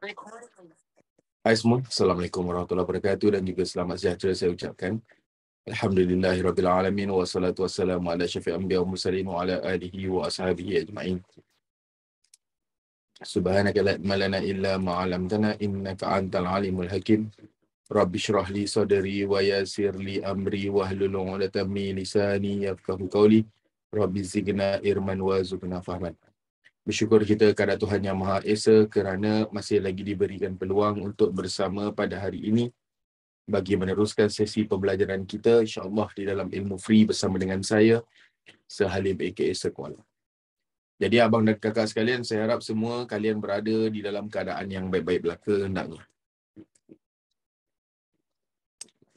Hai semua, Assalamualaikum warahmatullahi wabarakatuh dan juga selamat sejahtera saya ucapkan. Alhamdulillahirrabbilalamin wassalatu wassalamu ala syafi'il anbiya wal mursalin wa ala alihi wa ashabihi ajma'in. Subhanaka la ilma lana illa ma 'allamtana innaka antal alimul hakim. Rabbi shrah li sadri wa yassir li amri wahlul 'uqdatam min lisani yafqahu qawli. Rabbi zidna ilman warzuqna fahman. Bersyukur kita kepada Tuhan Yang Maha Esa kerana masih lagi diberikan peluang untuk bersama pada hari ini bagi meneruskan sesi pembelajaran kita insya-Allah di dalam ilmu free bersama dengan saya Sahalim aka Sekolah. Jadi abang dan kakak sekalian, saya harap semua kalian berada di dalam keadaan yang baik-baik belaka hendaknya.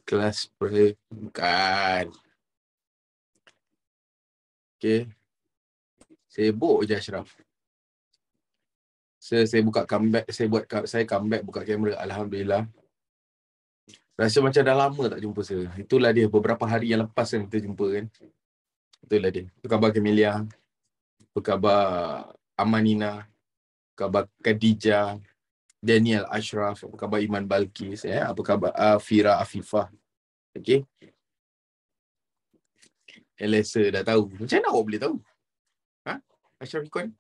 Kelas bukan. Okey. Sibuk je Ashraf. Saya buka comeback, saya comeback buka kamera, alhamdulillah. Rasa macam dah lama tak jumpa saya. Itulah dia, beberapa hari yang lepas kan kita jumpa kan. Itulah dia. Apa khabar Camelia? Apa khabar Amanina? Apa khabar Khadijah? Daniel Ashraf? Apa khabar Iman Balkis? Apa khabar Fira Afifah? Okey. Elisa dah tahu. Macam mana awak boleh tahu? Ha? Ashraf Ikon?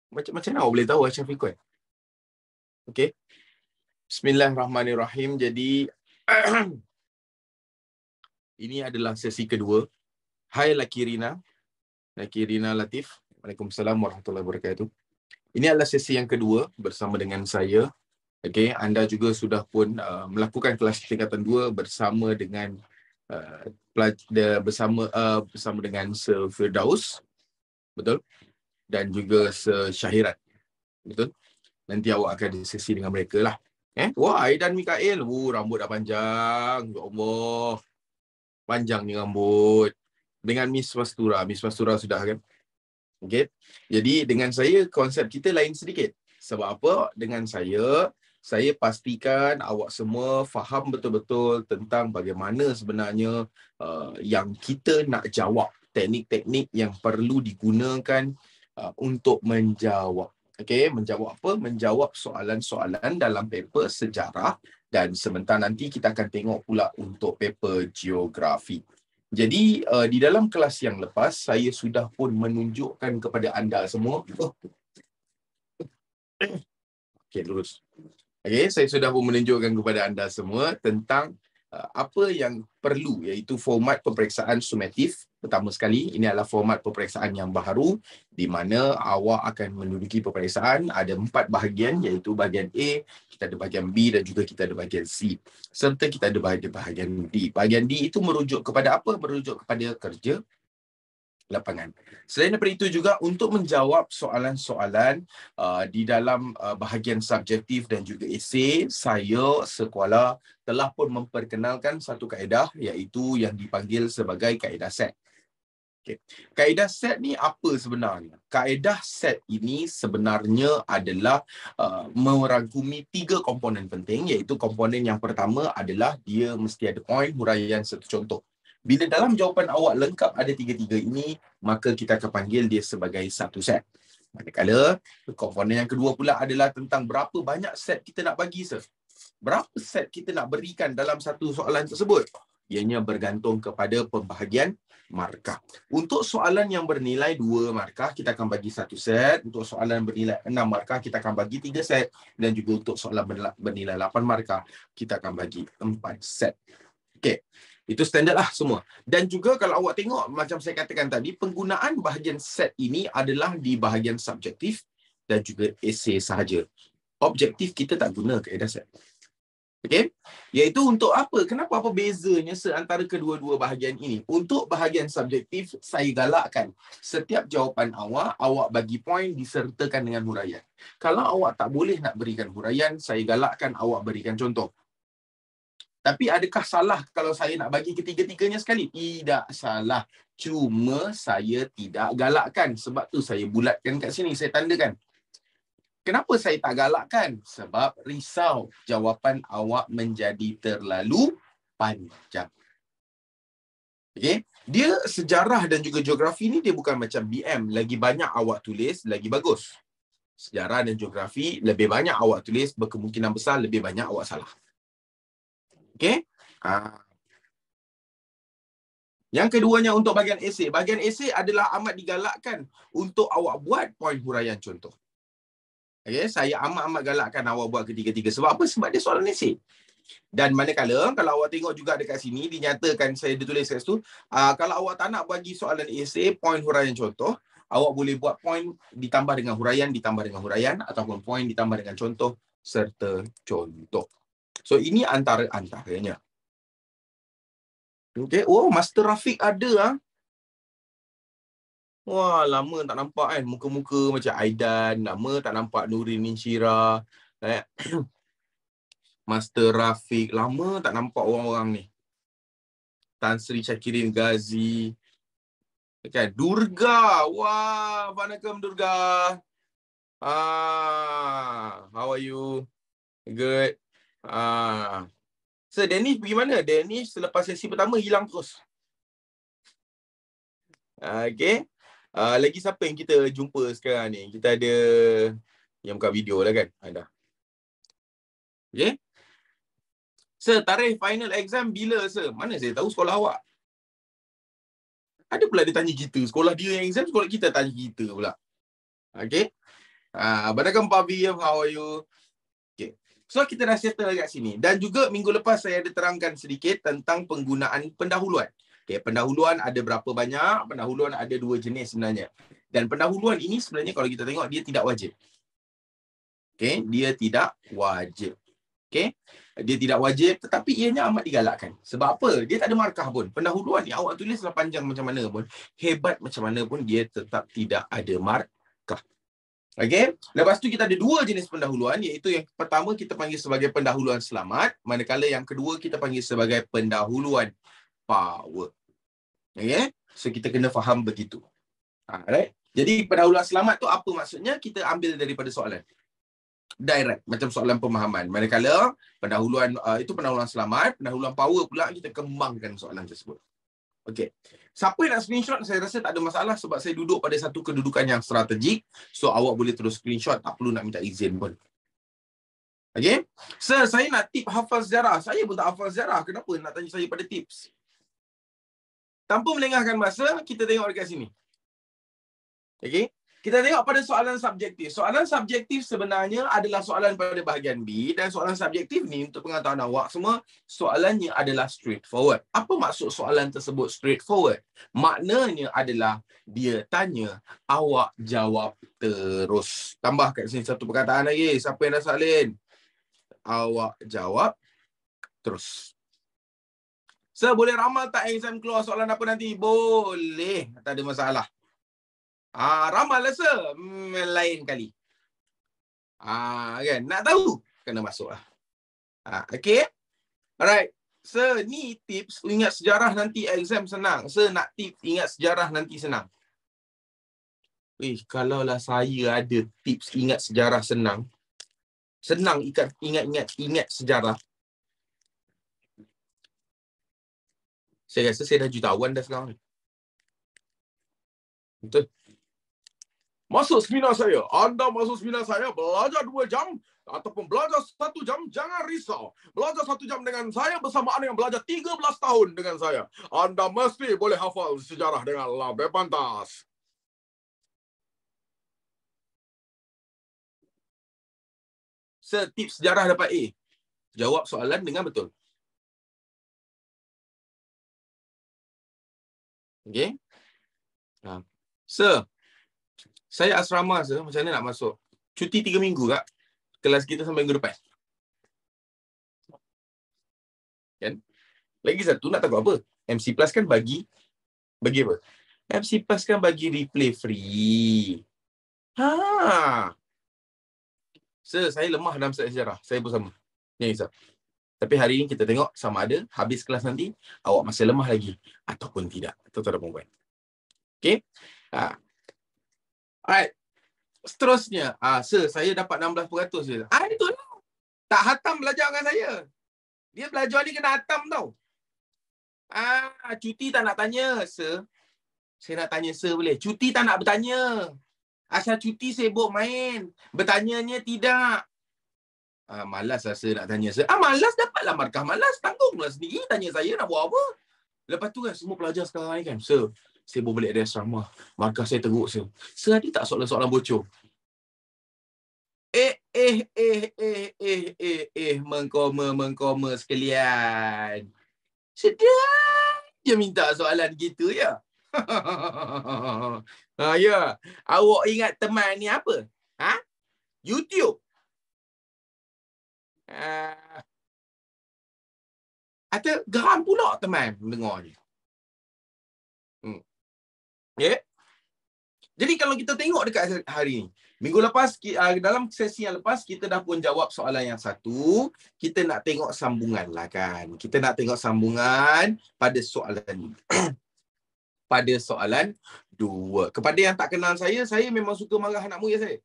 Macam mana awak boleh tahu Ashraf Ikon? Okey. Bismillahirrahmanirrahim. Jadi ini adalah sesi kedua. Hai Laki Rina Latif. Waalaikumsalam warahmatullahi wabarakatuh. Ini adalah sesi yang kedua bersama dengan saya. Okey, anda juga sudah pun melakukan kelas tingkatan 2 bersama dengan bersama dengan Sir Firdaus. Betul? Dan juga Sir Syahirat. Betul? Nanti awak akan ada sesi dengan mereka lah. Wah, Aidan Mikael. Rambut dah panjang. Ya Allah. Panjang ni rambut. Dengan Miss Mastura. Miss Mastura sudah kan? Okey. Jadi dengan saya konsep kita lain sedikit. Sebab apa? Dengan saya pastikan awak semua faham betul-betul tentang bagaimana sebenarnya yang kita nak jawab, teknik-teknik yang perlu digunakan untuk menjawab. Okey, menjawab apa? Menjawab soalan-soalan dalam paper sejarah dan sebentar nanti kita akan tengok pula untuk paper geografi. Jadi di dalam kelas yang lepas saya sudah pun menunjukkan kepada anda semua. Okey, lurus. Okey, saya sudah pun menunjukkan kepada anda semua tentang apa yang perlu, iaitu format peperiksaan sumatif. Pertama sekali, ini adalah format peperiksaan yang baru di mana awak akan menduduki peperiksaan. Ada 4 bahagian, iaitu bahagian A, kita ada bahagian B dan juga kita ada bahagian C. Serta kita ada bahagian D. Bahagian D itu merujuk kepada apa? Merujuk kepada kerja lapangan. Selain daripada itu juga untuk menjawab soalan-soalan di dalam bahagian subjektif dan juga esei, saya Sekolah telah pun memperkenalkan satu kaedah iaitu yang dipanggil sebagai kaedah set. Okay. Kaedah set ni apa sebenarnya? Kaedah set ini sebenarnya adalah merangkumi 3 komponen penting, iaitu komponen yang pertama adalah dia mesti ada poin huraian satu contoh. Bila dalam jawapan awak lengkap ada 3-3 ini, maka kita akan panggil dia sebagai satu set. Manakala komponen yang kedua pula adalah tentang berapa banyak set kita nak bagi, sir. Berapa set kita nak berikan dalam satu soalan tersebut? Ianya bergantung kepada pembahagian markah. Untuk soalan yang bernilai 2 markah, kita akan bagi 1 set. Untuk soalan bernilai 6 markah, kita akan bagi 3 set. Dan juga untuk soalan bernilai 8 markah, kita akan bagi 4 set. Okey. Itu standard lah semua. Dan juga kalau awak tengok, macam saya katakan tadi, penggunaan bahagian set ini adalah di bahagian subjektif dan juga esei sahaja. Objektif kita tak guna kaedah set. Okey? Iaitu untuk apa? Kenapa apa bezanya antara kedua-dua bahagian ini? Untuk bahagian subjektif, saya galakkan setiap jawapan awak bagi poin disertakan dengan huraian. Kalau awak tak boleh nak berikan huraian, saya galakkan awak berikan contoh. Tapi adakah salah kalau saya nak bagi ketiga-tiganya sekali? Tidak salah. Cuma saya tidak galakkan. Sebab tu saya bulatkan kat sini, saya tandakan. Kenapa saya tak galakkan? Sebab risau jawapan awak menjadi terlalu panjang. Okey? Dia sejarah dan juga geografi ni dia bukan macam BM. Lagi banyak awak tulis, lagi bagus. Sejarah dan geografi, lebih banyak awak tulis, berkemungkinan besar lebih banyak awak salah. Okey? Yang keduanya untuk bahagian esei. Bahagian esei adalah amat digalakkan untuk awak buat poin huraian contoh. Okay? Saya amat-amat galakkan awak buat ketiga-tiga. Sebab apa? Sebab dia soalan esei. Dan manakala, kalau awak tengok juga dekat sini, dinyatakan saya ditulis kat situ, kalau awak tak nak bagi soalan esei, poin huraian contoh, awak boleh buat poin ditambah dengan huraian, ataupun poin ditambah dengan contoh, serta contoh. So, ini antara-antaranya. Okay. Oh, Master Rafiq ada. Wah, lama tak nampak kan. Muka-muka macam Aidan. Lama tak nampak Nurin Minshira. Master Rafiq. Lama tak nampak orang-orang ni. Tan Sri Syakirin Ghazi. Kan? Durga. Wah, Assalamualaikum Durga. How are you? Good. So, Dennis pergi mana? Dennis selepas sesi pertama hilang terus. Okay. Lagi siapa yang kita jumpa sekarang ni? Kita ada yang buka video lah kan? Ada. Okay. Sir, tarikh final exam bila, sir? Mana saya tahu sekolah awak? Ada pula dia tanya kita. Sekolah dia yang exam, sekolah kita tanya kita pula. Okay. Badakam Pavi, how are you? Okay. So, kita dah settle kat sini. Dan juga minggu lepas saya ada terangkan sedikit tentang penggunaan pendahuluan. Okay, pendahuluan ada berapa banyak? Pendahuluan ada 2 jenis sebenarnya. Dan pendahuluan ini sebenarnya kalau kita tengok, dia tidak wajib. Okay, dia tidak wajib. Okay. Dia tidak wajib tetapi ianya amat digalakkan. Sebab apa? Dia tak ada markah pun. Pendahuluan ni awak tulislah panjang macam mana pun, hebat macam mana pun, dia tetap tidak ada markah. Okay. Lepas tu kita ada 2 jenis pendahuluan, iaitu yang pertama kita panggil sebagai pendahuluan selamat, manakala yang kedua kita panggil sebagai pendahuluan power. Okay. So kita kena faham begitu. Alright. Jadi pendahuluan selamat tu apa maksudnya? Kita ambil daripada soalan. Direct, macam soalan pemahaman. Manakala pendahuluan itu pendahuluan selamat, pendahuluan power pula kita kembangkan soalan tersebut. Okey. Siapa yang nak screenshot, saya rasa tak ada masalah sebab saya duduk pada satu kedudukan yang strategik. So awak boleh terus screenshot, tak perlu nak minta izin pun. Okey. Sir, saya nak tip hafal sejarah. Saya pun tak hafal sejarah. Kenapa nak tanya saya pada tips? Tanpa melengahkan masa, kita tengok dekat sini. Okey. Kita tengok pada soalan subjektif. Soalan subjektif sebenarnya adalah soalan pada bahagian B, dan soalan subjektif ni untuk pengetahuan awak semua, soalannya adalah straightforward. Apa maksud soalan tersebut straightforward? Maknanya adalah dia tanya, awak jawab terus. Tambah kat sini satu perkataan lagi. Siapa yang dah salin? Awak jawab terus. Sir, boleh ramal tak exam keluar soalan apa nanti? Boleh. Tak ada masalah. Ramal lah, sir. Lain kali. Kan? Nak tahu? Kena masuk lah. Okay. Alright. Sir, ni tips ingat sejarah nanti exam senang. Sir, nak tips ingat sejarah nanti senang. Kalaulah saya ada tips ingat sejarah senang. Senang ingat sejarah. Saya rasa saya dah jutawan dah sekarang. Betul. Masuk seminar saya. Anda masuk seminar saya, belajar 2 jam ataupun belajar 1 jam, jangan risau. Belajar 1 jam dengan saya bersamaan dengan belajar 13 tahun dengan saya. Anda mesti boleh hafal sejarah dengan lebih pantas. Tips sejarah dapat A. Jawab soalan dengan betul. Okay. Sir, saya asrama, sir. Macam mana nak masuk? Cuti 3 minggu kak. Kelas kita sampai minggu depan. Kan? Lagi satu, nak tahu apa? MC Plus kan bagi apa? MC Plus kan bagi replay free. Sir, saya lemah dalam sejarah. Saya pun sama. Yang risau. Tapi hari ini kita tengok sama ada habis kelas nanti, awak masih lemah lagi ataupun tidak. Tuan-tuan dan puan-puan. Okay? Alright. Seterusnya, sir, saya dapat 16%. Itu lah. Tak hatam belajar dengan saya. Dia belajar ni kena hatam tau. Cuti tak nak tanya, sir. Saya nak tanya, sir boleh. Cuti tak nak bertanya. Asal cuti sibuk main. Bertanyanya tidak. Malas rasa nak tanya saya. Malas dapatlah markah malas. Tanggunglah sendiri. Tanya saya nak buat apa. Lepas tu kan semua pelajar sekarang ni kan. Sir, saya baru balik dari asrama. Markah saya teruk, sir. Sir, ada tak soalan-soalan bocor? Mengkoma sekalian. Sedap je minta soalan gitu ya. Ya. Awak ingat teman ni apa? YouTube. Atau geram pula teman dengar ni. Yeah. Jadi kalau kita tengok dekat hari ni, minggu lepas, dalam sesi yang lepas, kita dah pun jawab soalan yang satu. Kita nak tengok sambungan lah kan. Kita nak tengok sambungan pada soalan ni. Pada soalan 2. Kepada yang tak kenal saya memang suka marah anak murid saya.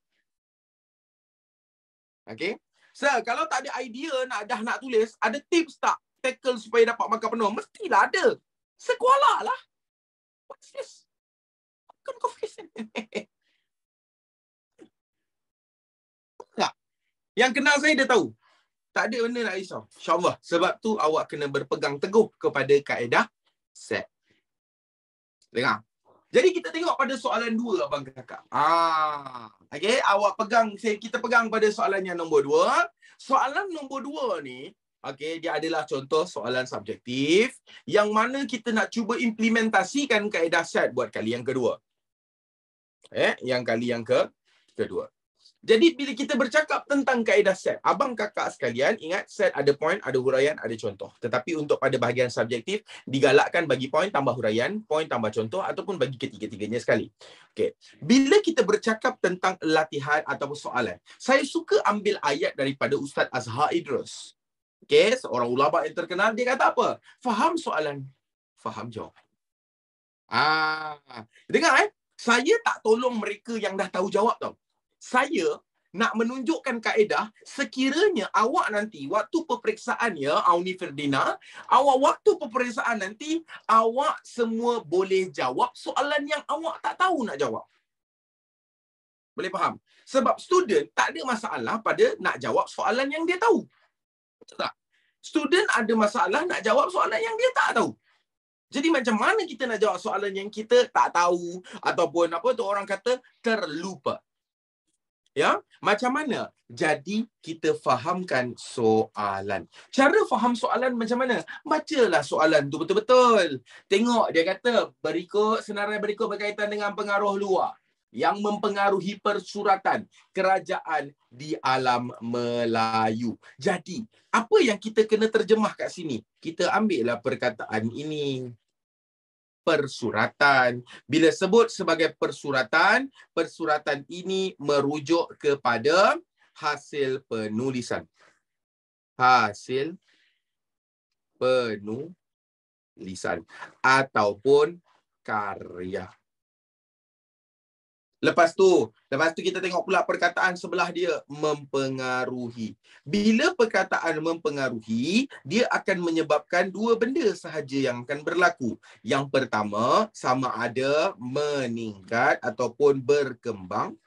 Okay. Sir, kalau tak ada idea nak tulis, ada tips tak tackle supaya dapat markah penuh? Mestilah ada. Sekolah lah. What's this? Bukan confession. Tak. Yang kenal saya dia tahu. Tak ada benda nak risau. InsyaAllah. Sebab tu awak kena berpegang teguh kepada kaedah set. Dengar. Jadi kita tengok pada soalan 2 abang kakak. Okay, awak pegang, kita pegang pada soalan yang nombor 2. Soalan nombor 2 ni, okay, dia adalah contoh soalan subjektif yang mana kita nak cuba implementasikan kaedah set buat kali yang kedua. Yang kali yang kedua. Jadi bila kita bercakap tentang kaedah set, abang kakak sekalian ingat set ada poin, ada huraian, ada contoh. Tetapi untuk pada bahagian subjektif, digalakkan bagi poin tambah huraian, poin tambah contoh ataupun bagi ketiga-tiganya sekali. Okey. Bila kita bercakap tentang latihan ataupun soalan, saya suka ambil ayat daripada Ustaz Azhar Idrus. Okey, seorang ulama yang terkenal, dia kata apa? Faham soalan, faham jawab. Dengar saya tak tolong mereka yang dah tahu jawab tau. Saya nak menunjukkan kaedah sekiranya awak nanti waktu peperiksaan ya Auni Ferdina, waktu peperiksaan nanti awak semua boleh jawab soalan yang awak tak tahu nak jawab. Boleh faham? Sebab student tak ada masalah pada nak jawab soalan yang dia tahu. Betul tak? Student ada masalah nak jawab soalan yang dia tak tahu. Jadi macam mana kita nak jawab soalan yang kita tak tahu ataupun apa tu orang kata terlupa. Ya, macam mana? Jadi kita fahamkan soalan. Cara faham soalan macam mana? Bacalah soalan tu betul-betul. Tengok dia kata senarai berikut berkaitan dengan pengaruh luar yang mempengaruhi persuratan kerajaan di alam Melayu. Jadi, apa yang kita kena terjemah kat sini? Kita ambillah perkataan ini. Persuratan. Bila sebut sebagai persuratan, persuratan ini merujuk kepada hasil penulisan. Hasil penulisan ataupun karya. Lepas tu kita tengok pula perkataan sebelah dia, mempengaruhi. Bila perkataan mempengaruhi, dia akan menyebabkan dua benda sahaja yang akan berlaku. Yang pertama, sama ada meningkat ataupun berkembang.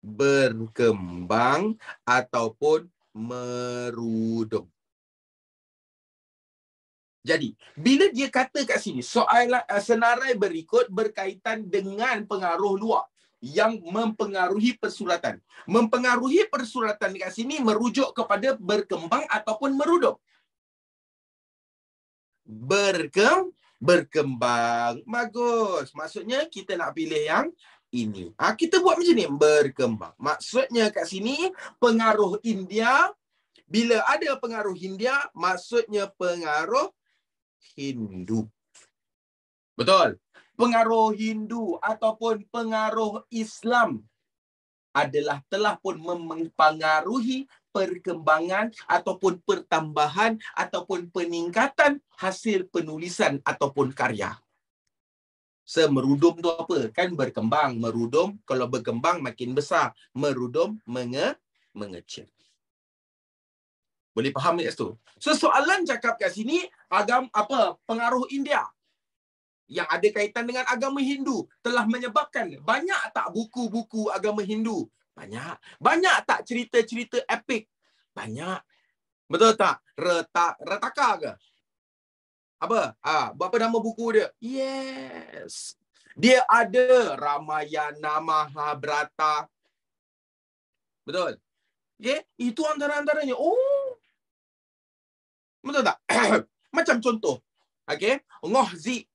Berkembang ataupun merudum. Jadi, bila dia kata kat sini, soalan senarai berikut berkaitan dengan pengaruh luar yang mempengaruhi persuratan. Mempengaruhi persuratan kat sini merujuk kepada berkembang ataupun merudum. Berkembang. Bagus. Maksudnya kita nak pilih yang ini. Kita buat macam ni, berkembang. Maksudnya kat sini pengaruh India, bila ada pengaruh India, maksudnya pengaruh Hindu. Betul. Pengaruh Hindu ataupun pengaruh Islam telah pun mempengaruhi perkembangan ataupun pertambahan ataupun peningkatan hasil penulisan ataupun karya. Merudum tu apa? Kan berkembang. Merudum, kalau berkembang makin besar. Merudum mengecil. Boleh faham kat situ? So soalan cakap kat sini pengaruh India. yang ada kaitan dengan agama Hindu telah menyebabkan banyak tak buku-buku agama Hindu? Banyak. Banyak tak cerita-cerita epik? Banyak. Betul tak? Retaka ke? Apa? Berapa nama buku dia? Yes. Dia ada Ramayana, Mahabharata. Betul? Okay? Itu antara-antaranya. Oh, betul tak? Macam contoh. Okay? Ngoh Zien.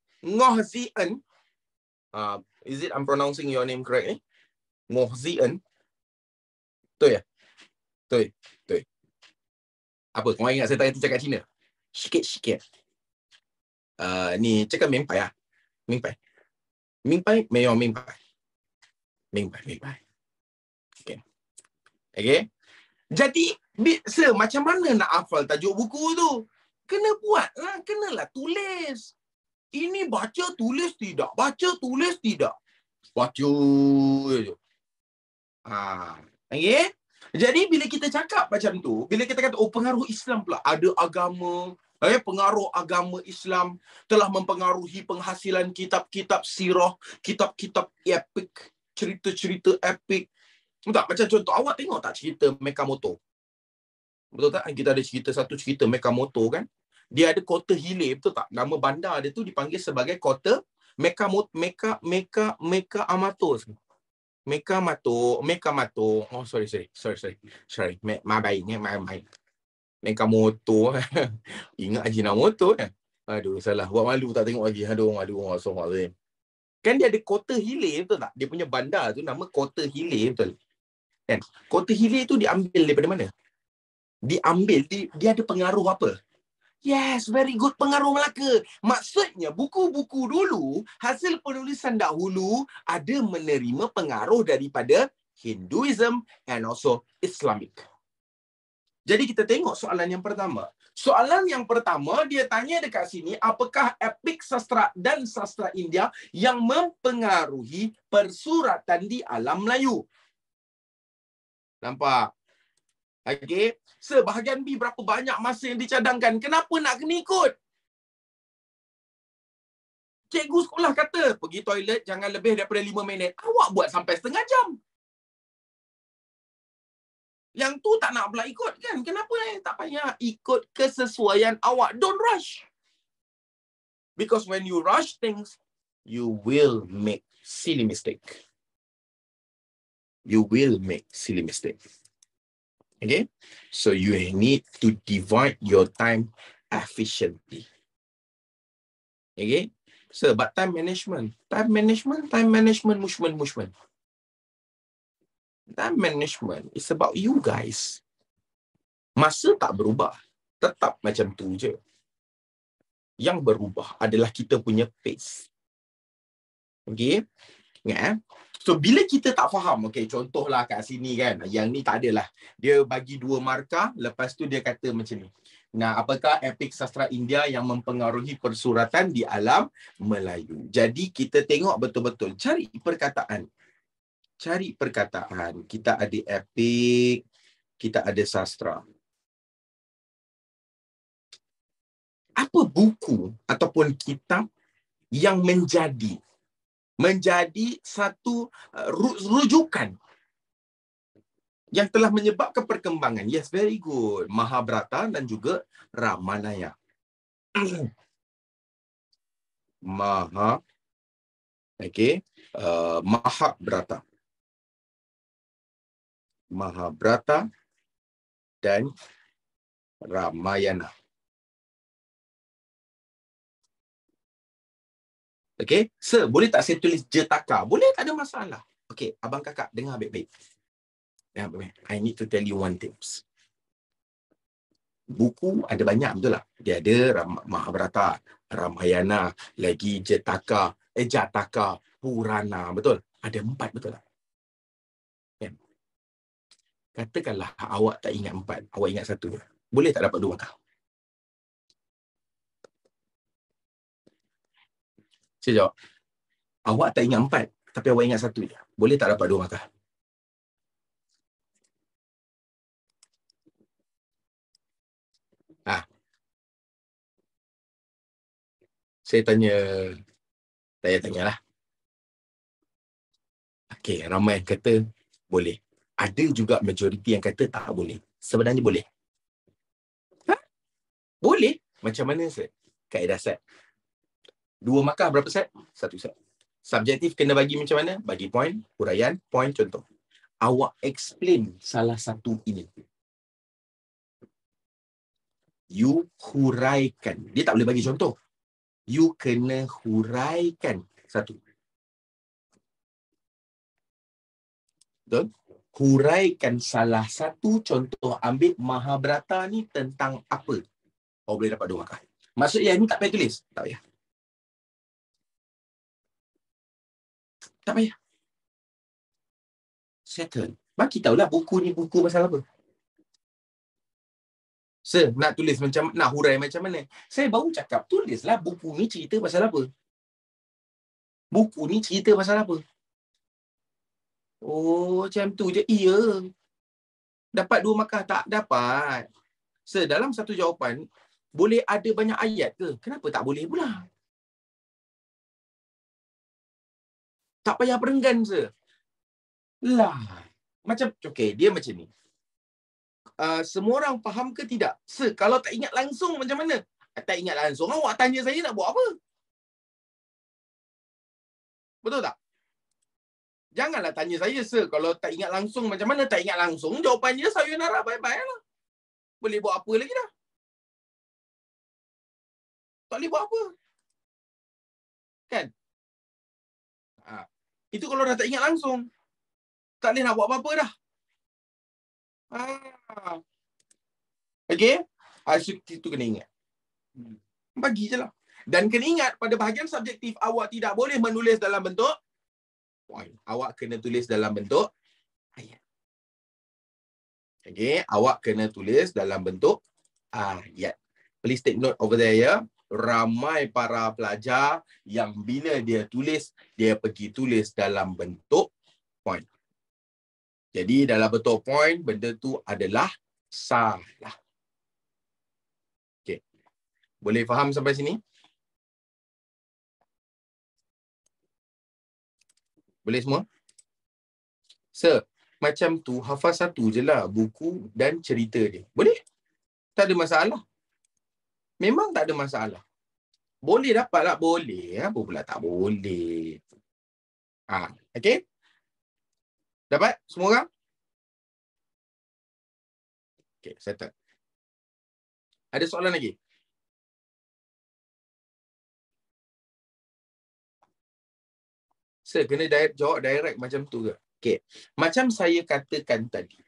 Is it I'm pronouncing your name correctly? Ngoh Zien. Betul ya? Betul. Betul. Apa? Kau ingat saya tadi cakap Cina? Sikit-sikit. Ni cakap mingpai ah. Mingpai. Mingpai, mayo mingpai. Mingpai. Okay. Okay. Jadi, macam mana nak hafal tajuk buku tu? Kena buat lah. Kenalah tulis. Ini baca, tulis tidak. Baca, tulis tidak. Baca je. Okay? Jadi, bila kita cakap macam tu, bila kita kata, pengaruh Islam pula. Ada agama. Pengaruh agama Islam telah mempengaruhi penghasilan kitab-kitab sirah, kitab-kitab epik, cerita-cerita epik. Tak, macam contoh, awak tengok tak cerita Mekamoto? Betul tak? Kita ada satu cerita Mekamoto kan? Dia ada kota hilir, betul tak? Nama bandar dia tu dipanggil sebagai kota Mekamoto, Mekamato. Oh, sorry. Mabai. Mekamoto. Ingat Ajinomoto kan? Aduh, salah. Buat malu tak tengok lagi. Aduh, soal. Kan dia ada kota hilir, betul tak? Dia punya bandar tu nama kota hilir, betul? Kan? Kota hilir tu diambil daripada mana? Dia ada pengaruh apa? Yes, very good, pengaruh Melaka. Maksudnya buku-buku dulu, hasil penulisan dahulu ada menerima pengaruh daripada Hinduism and also Islamic. Jadi kita tengok soalan yang pertama. Soalan yang pertama dia tanya dekat sini, apakah epik sastra dan sastra India yang mempengaruhi persuratan di alam Melayu? Nampak? Okey, sebahagian B berapa banyak masa yang dicadangkan? Kenapa nak kena ikut? Cikgu sekolah kata, pergi toilet jangan lebih daripada 5 minit. Awak buat sampai setengah jam. Yang tu tak nak pula ikut kan? Kenapa tak payah ikut kesesuaian awak? Don't rush. Because when you rush things, you will make silly mistake. Okay? So you need to divide your time efficiently. Okay? So, but time management, mushman. Time management is about you guys. Masa tak berubah. Tetap macam tu je. Yang berubah adalah kita punya pace. Okay? Ingat So, bila kita tak faham, okay, contohlah kat sini kan, yang ni tak adalah. Dia bagi 2 markah, lepas tu dia kata macam ni. Nah, apakah epik sastra India yang mempengaruhi persuratan di alam Melayu? Jadi, kita tengok betul-betul. Cari perkataan. Kita ada epik, kita ada sastra. Apa buku ataupun kitab yang menjadi satu rujukan yang telah menyebabkan perkembangan? Yes, very good. Mahabharata dan juga Ramayana. Mahabharata dan Ramayana. Okay, sir, boleh tak saya tulis jetaka? Boleh, tak ada masalah. Okay, abang kakak dengar baik-baik. I need to tell you one tips. Buku ada banyak, betul tak? Dia ada Mahabharata, Ramayana, lagi Jataka, Purana, betul? Ada 4, betul tak? Kan? Katakanlah awak tak ingat 4, awak ingat 1 je. Boleh tak dapat 2 markah? Saya jawab. Awak tak ingat 4, tapi awak ingat 1 je. Boleh tak dapat 2 markah? Saya tanya, Saya tanyalah. Okey, ramai yang kata boleh. Ada juga majoriti yang kata tak boleh. Sebenarnya boleh. Boleh. Macam mana set? Kaedah set. 2 markah berapa set? 1 set. Subjektif kena bagi macam mana? Bagi poin, huraian, poin, contoh. Awak explain salah satu ini. You huraikan. Dia tak boleh bagi contoh. You kena huraikan satu. Betul? Huraikan salah satu contoh. Ambil Mahabharata ni tentang apa? Oh, boleh dapat 2 markah. Maksudnya ni tak payah tulis. Tak payah. Tak payah. Settle. Bagi tahulah buku ni buku pasal apa. Sir, nak tulis macam, nak hurai macam mana? Saya baru cakap, tulislah buku ni cerita pasal apa. Buku ni cerita pasal apa. Oh, macam tu je. Iya. Dapat 2 markah? Tak dapat. Sir, dalam satu jawapan, boleh ada banyak ayat ke? Kenapa tak boleh pula? Tak payah perenggan, sir. Lah. Macam, okay, dia macam ni. Semua orang faham ke tidak? Sir, kalau tak ingat langsung macam mana? Tak ingat langsung, awak tanya saya nak buat apa? Betul tak? Janganlah tanya saya, sir. Kalau tak ingat langsung macam mana? Tak ingat langsung, jawapannya sayonara, bye-bye lah. Boleh buat apa lagi dah? Tak boleh buat apa. Kan? Itu kalau dah tak ingat langsung. Tak boleh nak buat apa-apa dah. Okay? Itu kena ingat. Bagi je lah. Dan kena ingat, pada bahagian subjektif, awak tidak boleh menulis dalam bentuk point. Awak kena tulis dalam bentuk ayat. Okay? Awak kena tulis dalam bentuk ayat. Please take note over there, ya. Ramai para pelajar yang bila dia tulis, dia pergi tulis dalam bentuk point. Jadi dalam bentuk point, benda tu adalah salah. Okay. Boleh faham sampai sini? Boleh semua? Sir, macam tu hafaz satu je lah buku dan cerita dia. Boleh? Tak ada masalah. Memang tak ada masalah. Boleh dapat lah. Boleh. Apa pula tak boleh? Okay? Dapat semua orang? Okay, settle. Ada soalan lagi? Sir, kena jawab direct macam tu ke? Okay. Macam saya katakan tadi,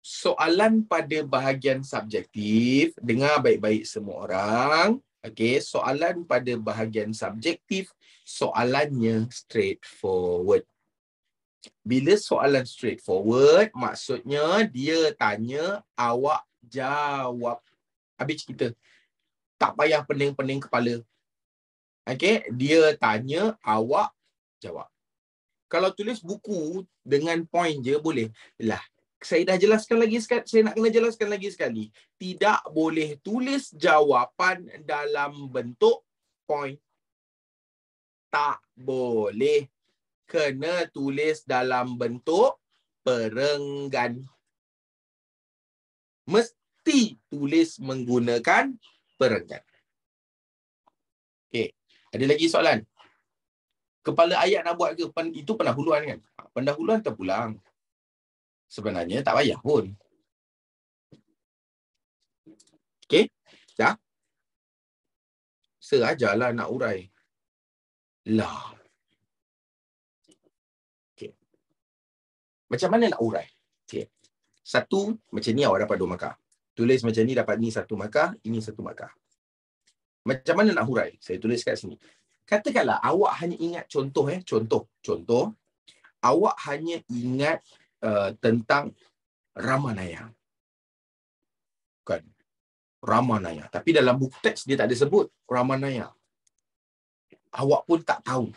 soalan pada bahagian subjektif, dengar baik-baik semua orang. Okay, soalan pada bahagian subjektif, soalannya straightforward. Bila soalan straightforward, maksudnya dia tanya, awak jawab. Habis cerita. Tak payah pening-pening kepala. Okay, dia tanya, awak jawab. Kalau tulis buku dengan point je, boleh. Lah, saya dah jelaskan lagi sekali. Saya nak kena jelaskan lagi sekali. Tidak boleh tulis jawapan dalam bentuk point. Tak boleh. Kena tulis dalam bentuk perenggan. Mesti tulis menggunakan perenggan. Okey. Ada lagi soalan? Kepala ayat nak buat ke? Itu pendahuluan kan? Pendahuluan terpulang. Sebenarnya tak payah pun. Okey? Dah? Serajalah nak urai. Lah. Okey. Macam mana nak urai? Okey. Satu, macam ni awak dapat 2 markah. Tulis macam ni dapat ni 1 markah, ini 1 markah. Macam mana nak hurai? Saya tulis kat sini. Katakanlah awak hanya ingat contoh. Contoh. Awak hanya ingat tentang Ramanaya. Kan? Ramanaya. Tapi dalam buku teks dia tak ada sebut Ramanaya. Awak pun tak tahu.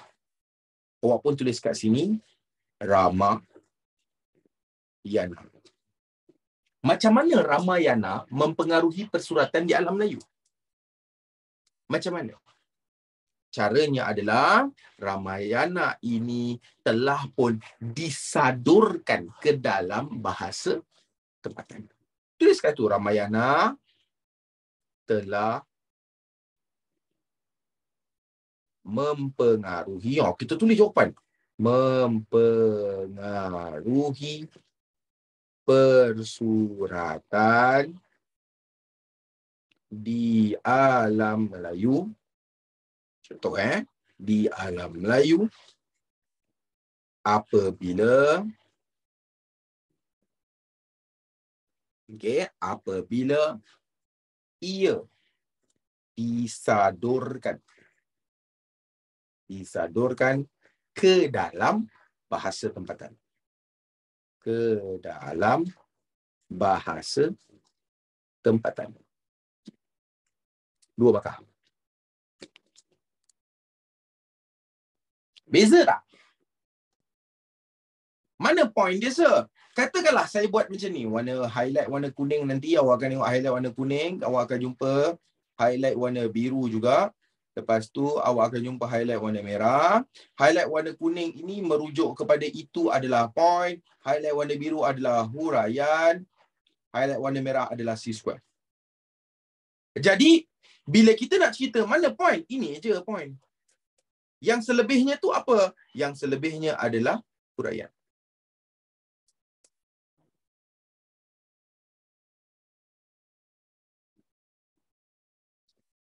Awak pun tulis kat sini Ramayana. Macam mana Ramayana mempengaruhi persuratan di alam Melayu? Macam mana? Caranya adalah Ramayana ini telah pun disadurkan ke dalam bahasa tempatan. Tuliskan tu, Ramayana telah mempengaruhi. Oh, kita tulis jawapan. Mempengaruhi persuratan di alam Melayu. Contoh di alam Melayu apabila ia disadurkan ke dalam bahasa tempatan. Ke dalam bahasa tempatan. 2 markah. Beza tak? Mana point dia, sir? Katakanlah saya buat macam ni, warna highlight warna kuning, nanti awak akan tengok highlight warna kuning, awak akan jumpa highlight warna biru juga. Lepas tu awak akan jumpa highlight warna merah. Highlight warna kuning ini merujuk kepada itu adalah point, highlight warna biru adalah huraian, highlight warna merah adalah C-square. Jadi, bila kita nak cerita mana point, ini je point. Yang selebihnya tu apa? Yang selebihnya adalah huraian.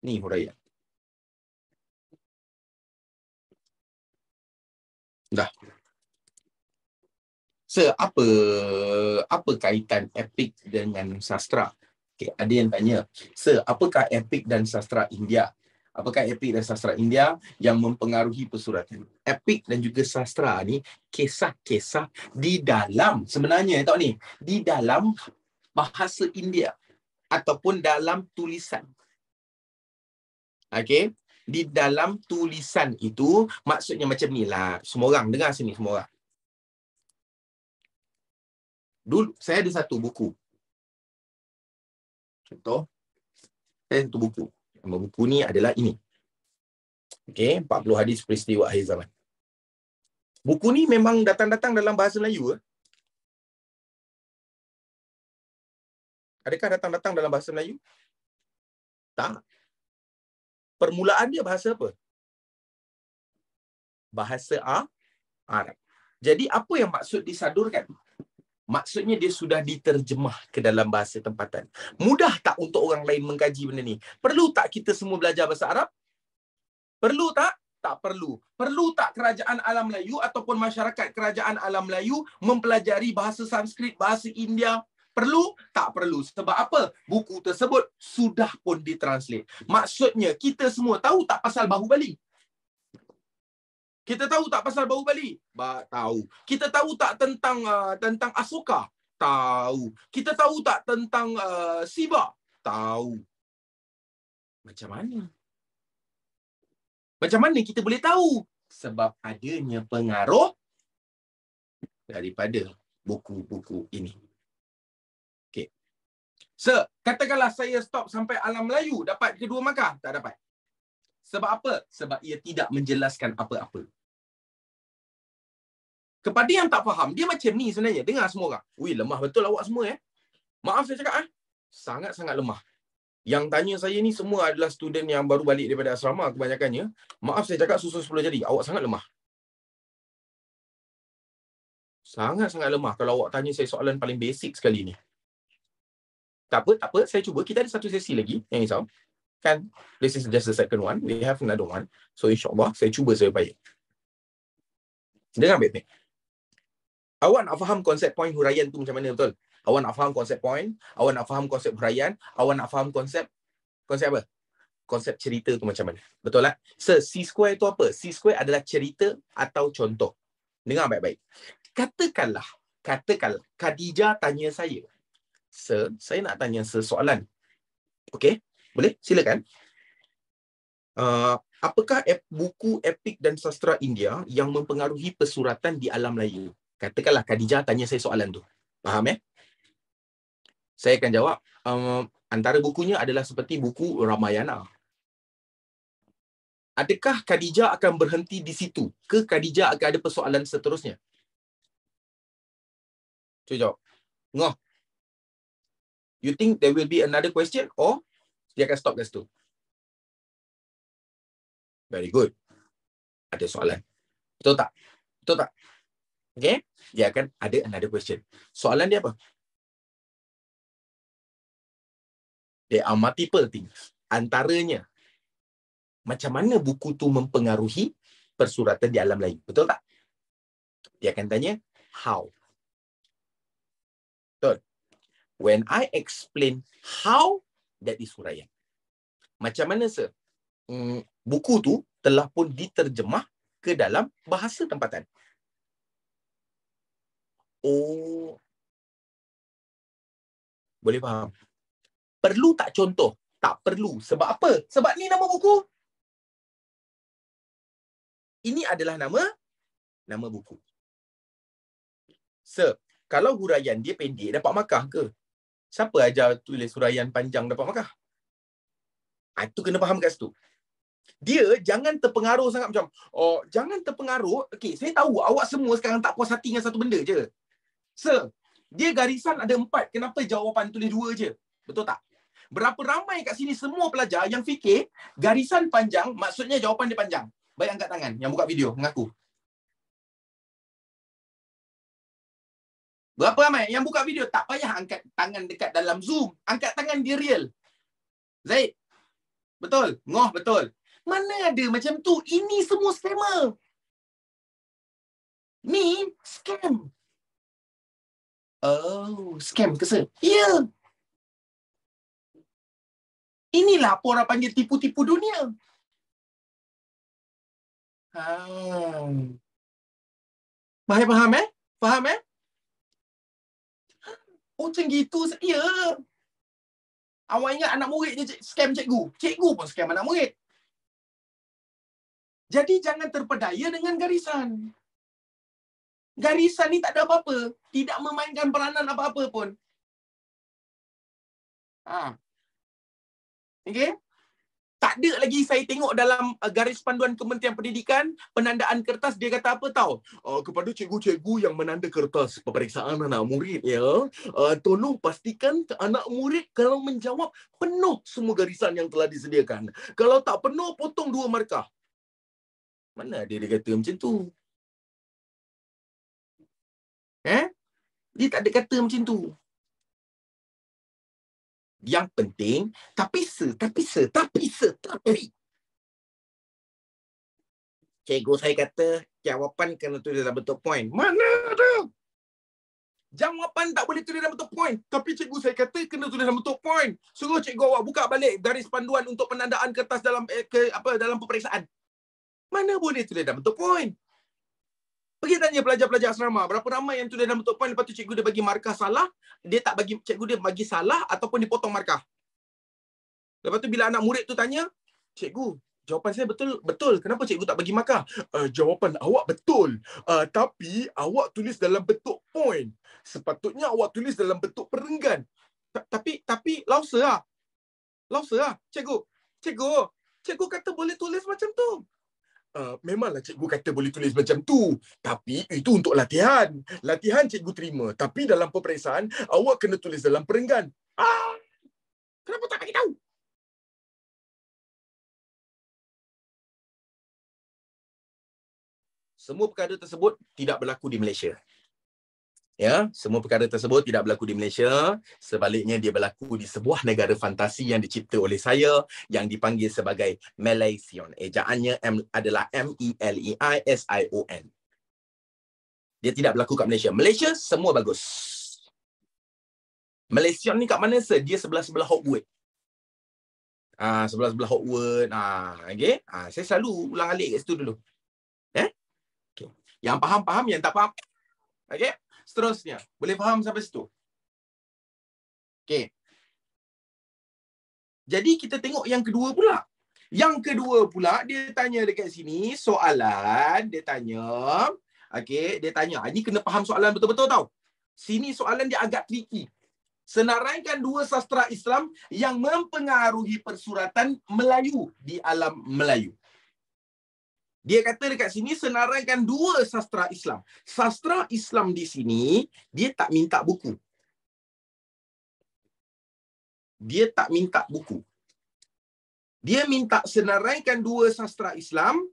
Ni huraian. Dah. Apa kaitan epik dengan sastra? Okay, ada yang tanya, apakah epik dan sastra India? Apakah epik dan sastra India yang mempengaruhi persuratan? Epik dan juga sastra ni kisah-kisah di dalam, sebenarnya tahu ni, di dalam bahasa India ataupun dalam tulisan. Okey, di dalam tulisan itu maksudnya macam ni lah. Semua orang dengar sini, semua orang. Dulu saya ada satu buku. Contoh, saya ada satu buku. Nama buku ni adalah ini. Okey, 40 hadis peristiwa akhir zaman. Buku ni memang datang-datang dalam bahasa Melayu ke? Adakah datang-datang dalam bahasa Melayu? Tak. Permulaan dia bahasa apa? Bahasa Arab. Jadi apa yang maksud disadurkan? Maksudnya dia sudah diterjemah ke dalam bahasa tempatan. Mudah tak untuk orang lain mengkaji benda ni? Perlu tak kita semua belajar bahasa Arab? Perlu tak? Tak perlu. Perlu tak kerajaan alam Melayu ataupun masyarakat kerajaan alam Melayu mempelajari bahasa Sanskrit, bahasa India? Perlu? Tak perlu. Sebab apa? Buku tersebut sudah pun ditranslate. Maksudnya, kita semua tahu tak pasal Bahubali? Kita tahu tak pasal Bahubali? Tahu. Kita tahu tak tentang Asoka? Tahu. Kita tahu tak tentang Siva? Tahu. Macam mana? Macam mana kita boleh tahu? Sebab adanya pengaruh daripada buku-buku ini. Okey. Katakanlah saya stop sampai alam Melayu, dapat kedua markah? Tak dapat. Sebab apa? Sebab ia tidak menjelaskan apa-apa. Kepada yang tak faham, dia macam ni sebenarnya. Dengar semua orang. Ui, lemah betul awak semua Maaf saya cakap sangat-sangat lemah. Yang tanya saya ni semua adalah student yang baru balik daripada asrama kebanyakannya. Maaf saya cakap susun 10 jari. Awak sangat lemah. Sangat-sangat lemah kalau awak tanya saya soalan paling basic sekali ni. Tak apa. Saya cuba. Kita ada satu sesi lagi. Yang risau. Kan? This is just the second one. We have another one. So insyaAllah saya cuba saya baik. Dengar baik-baik. Awak nak faham konsep point huraian tu macam mana betul? Awak nak faham konsep point? Awak nak faham konsep huraian? Awak nak faham konsep apa? Konsep cerita tu macam mana? Betul tak? C-square tu apa? C-square adalah cerita atau contoh. Dengar baik-baik. Katakanlah Khadijah tanya saya. Saya nak tanya soalan. Okey? Boleh? Silakan. Apakah buku epik dan sastra India yang mempengaruhi persuratan di alam Melayu? Katakanlah Khadijah tanya saya soalan tu. Faham Saya akan jawab, antara bukunya adalah seperti buku Ramayana. Adakah Khadijah akan berhenti di situ? Ke Khadijah akan ada persoalan seterusnya? Cuba jawab. Ngoh. You think there will be another question or dia akan stop kat situ? Very good. Ada soalan. Betul tak? Betul tak? Okay? Dia akan ada another question. Soalan dia apa? There are multiple things. Antaranya, macam mana buku tu mempengaruhi persuratan di alam lain. Betul tak? Dia akan tanya, how? Betul. When I explain how, that is huraian. Macam mana, sir? Buku tu telah pun diterjemah ke dalam bahasa tempatan. Oh, boleh faham. Perlu tak contoh? Tak perlu. Sebab apa? Sebab ni nama buku. Ini adalah nama buku. Sir, kalau huraian dia pendek, dapat markah ke? Siapa ajar tulis huraian panjang dapat markah? Itu kena faham kat situ. Dia jangan terpengaruh sangat macam, oh, jangan terpengaruh. Okey, saya tahu awak semua sekarang tak puas hati dengan satu benda je. Sir, dia garisan ada 4, kenapa jawapan tulis 2 je? Betul tak? Berapa ramai kat sini semua pelajar yang fikir garisan panjang maksudnya jawapan dia panjang. Baik angkat tangan yang buka video mengaku. Berapa ramai yang buka video? Tak payah angkat tangan dekat dalam Zoom. Angkat tangan dia real. Zaid, betul? Ngoh, betul. Mana ada macam tu? Ini semua scammer. Ni scam. Oh, scam ke sir? Ya. Inilah apa orang panggil tipu-tipu dunia. Faham eh? Faham eh? Oh, macam gitu. Ya. Awak ingat anak murid je scam cikgu. Cikgu pun scam anak murid. Jadi jangan terpedaya dengan garisan. Garisan ni tak ada apa-apa. Tidak memainkan peranan apa-apa pun. Okay? Tak ada lagi saya tengok dalam garis panduan Kementerian Pendidikan, penandaan kertas, dia kata apa tahu? Kepada cikgu-cikgu yang menanda kertas peperiksaan anak murid, ya, tolong pastikan anak murid kalau menjawab penuh semua garisan yang telah disediakan. Kalau tak penuh, potong 2 markah. Mana ada dia kata macam tu? Dia tak ada kata macam tu. Yang penting, tapi. Cikgu saya kata, jawapan kena tulis dalam bentuk point. Mana ada? Jawapan tak boleh tulis dalam bentuk point. Tapi cikgu saya kata, kena tulis dalam bentuk point. Suruh cikgu awak buka balik garis panduan untuk penandaan kertas dalam dalam peperiksaan. Mana boleh tulis dalam bentuk point? Pergi tanya pelajar-pelajar asrama, berapa ramai yang tulis dalam bentuk point, lepas tu cikgu dia bagi markah salah, cikgu dia bagi salah ataupun dipotong markah. Lepas tu bila anak murid tu tanya, cikgu, jawapan saya betul. Kenapa cikgu tak bagi markah? Jawapan awak betul. Tapi awak tulis dalam bentuk point. Sepatutnya awak tulis dalam bentuk perenggan. Tapi lausa lah. Cikgu kata boleh tulis macam tu. Memanglah cikgu kata boleh tulis macam tu. Tapi itu untuk latihan. Latihan cikgu terima. Tapi dalam peperiksaan, awak kena tulis dalam perenggan. Kenapa tak bagi tahu? Semua perkara tersebut tidak berlaku di Malaysia. Ya, semua perkara tersebut tidak berlaku di Malaysia. Sebaliknya dia berlaku di sebuah negara fantasi yang dicipta oleh saya yang dipanggil sebagai Malaysion. Ejaannya adalah MELEISION. Dia tidak berlaku kat Malaysia. Malaysia semua bagus. Malaysion ni kat mana sir? Dia sebelah-sebelah Hogwarts. Sebelah-sebelah Hogwarts. Okay? Saya selalu ulang alik kat situ dulu. Okay. Yang faham, yang tak faham. Okay? Seterusnya. Boleh faham sampai situ? Okay. Jadi kita tengok yang kedua pula. Yang kedua pula, dia tanya dekat sini, soalan, dia tanya. Okay, dia tanya. Ini kena faham soalan betul-betul tau. Sini soalan dia agak tricky. Senaraikan 2 sastra Islam yang mempengaruhi persuratan Melayu di alam Melayu. Dia kata dekat sini senaraikan dua sastra Islam. Sastra Islam di sini, dia tak minta buku. Dia tak minta buku. Dia minta senaraikan dua sastra Islam.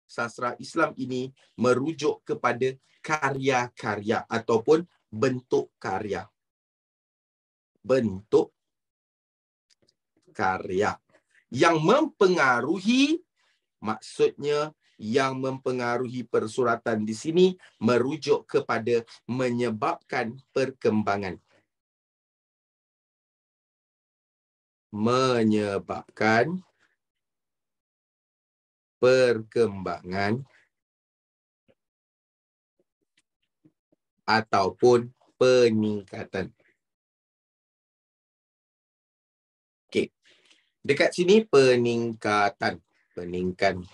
Sastra Islam ini merujuk kepada karya-karya ataupun bentuk karya. Bentuk karya. Yang mempengaruhi, maksudnya yang mempengaruhi persuratan di sini merujuk kepada menyebabkan perkembangan. Menyebabkan perkembangan ataupun peningkatan. Okey. Dekat sini peningkatan. Okey.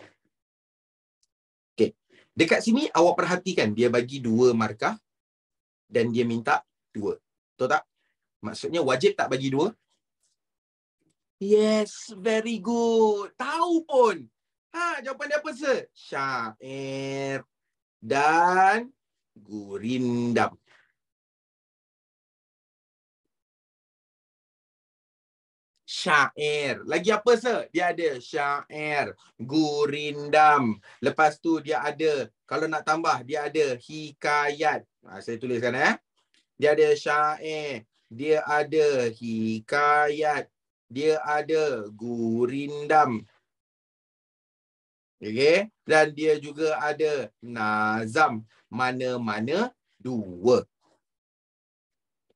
Dekat sini awak perhatikan dia bagi 2 markah dan dia minta 2. Betul tak? Maksudnya wajib tak bagi 2? Yes, very good. Tahu pun. Jawapan dia apa, sir? Syair dan gurindam. Syair. Lagi apa, sir? Dia ada syair, gurindam. Lepas tu dia ada, kalau nak tambah, dia ada hikayat. Saya tuliskan Dia ada syair, dia ada hikayat, dia ada gurindam. Okey, dan dia juga ada nazam. Mana-mana 2.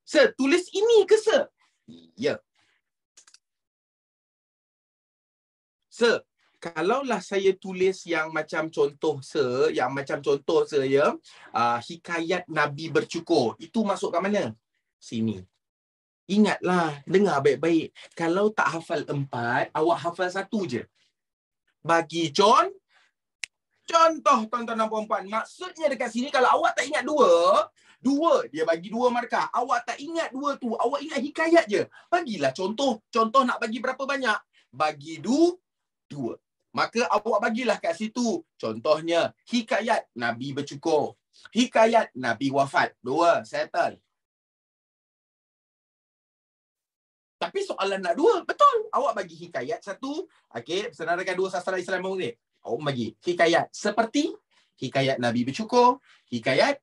Sir, tulis ini ke, sir? Ya. Sir, kalaulah saya tulis yang macam contoh saya, hikayat Nabi bercukur, itu masuk kat mana? Sini. Ingatlah, dengar baik-baik. Kalau tak hafal 4, awak hafal 1 je. Bagi contoh tuan-tuan dan puan-puan. Maksudnya dekat sini kalau awak tak ingat 2, dia bagi 2 markah. Awak tak ingat 2 tu, awak ingat hikayat je. Bagilah contoh. Contoh nak bagi berapa banyak? Bagi 2. Maka awak bagilah kat situ. Contohnya, hikayat Nabi bercukur. Hikayat Nabi wafat. 2, settle. Tapi soalan nak 2, betul. Awak bagi hikayat 1. Okey, senaraikan 2 sastra Islam ni. Awak bagi hikayat seperti hikayat Nabi bercukur, hikayat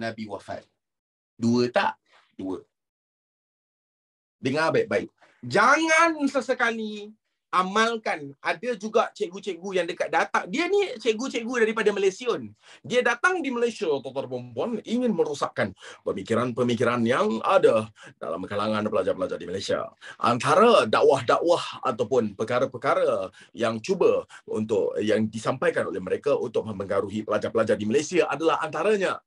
Nabi wafat. 2 tak? 2. Dengar baik-baik. Jangan sesekali amalkan. Ada juga cikgu-cikgu yang dekat datang. Dia ni cikgu-cikgu daripada Malaysia. Dia datang di Malaysia, tuan-tuan perempuan, ingin merosakkan pemikiran-pemikiran yang ada dalam kalangan pelajar-pelajar di Malaysia. Antara dakwah-dakwah ataupun perkara-perkara yang cuba untuk yang disampaikan oleh mereka untuk mempengaruhi pelajar-pelajar di Malaysia adalah antaranya.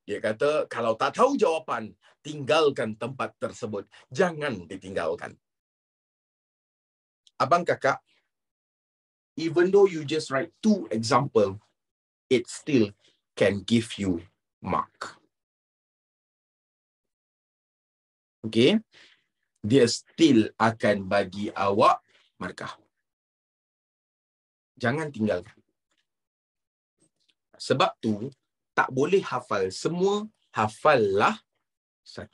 Dia kata, kalau tak tahu jawapan, tinggalkan tempat tersebut. Jangan ditinggalkan. Abang kakak, even though you just write 2 example, it still can give you mark. Okay? Dia still akan bagi awak markah. Jangan tinggalkan. Sebab tu, tak boleh hafal semua, hafallah 1.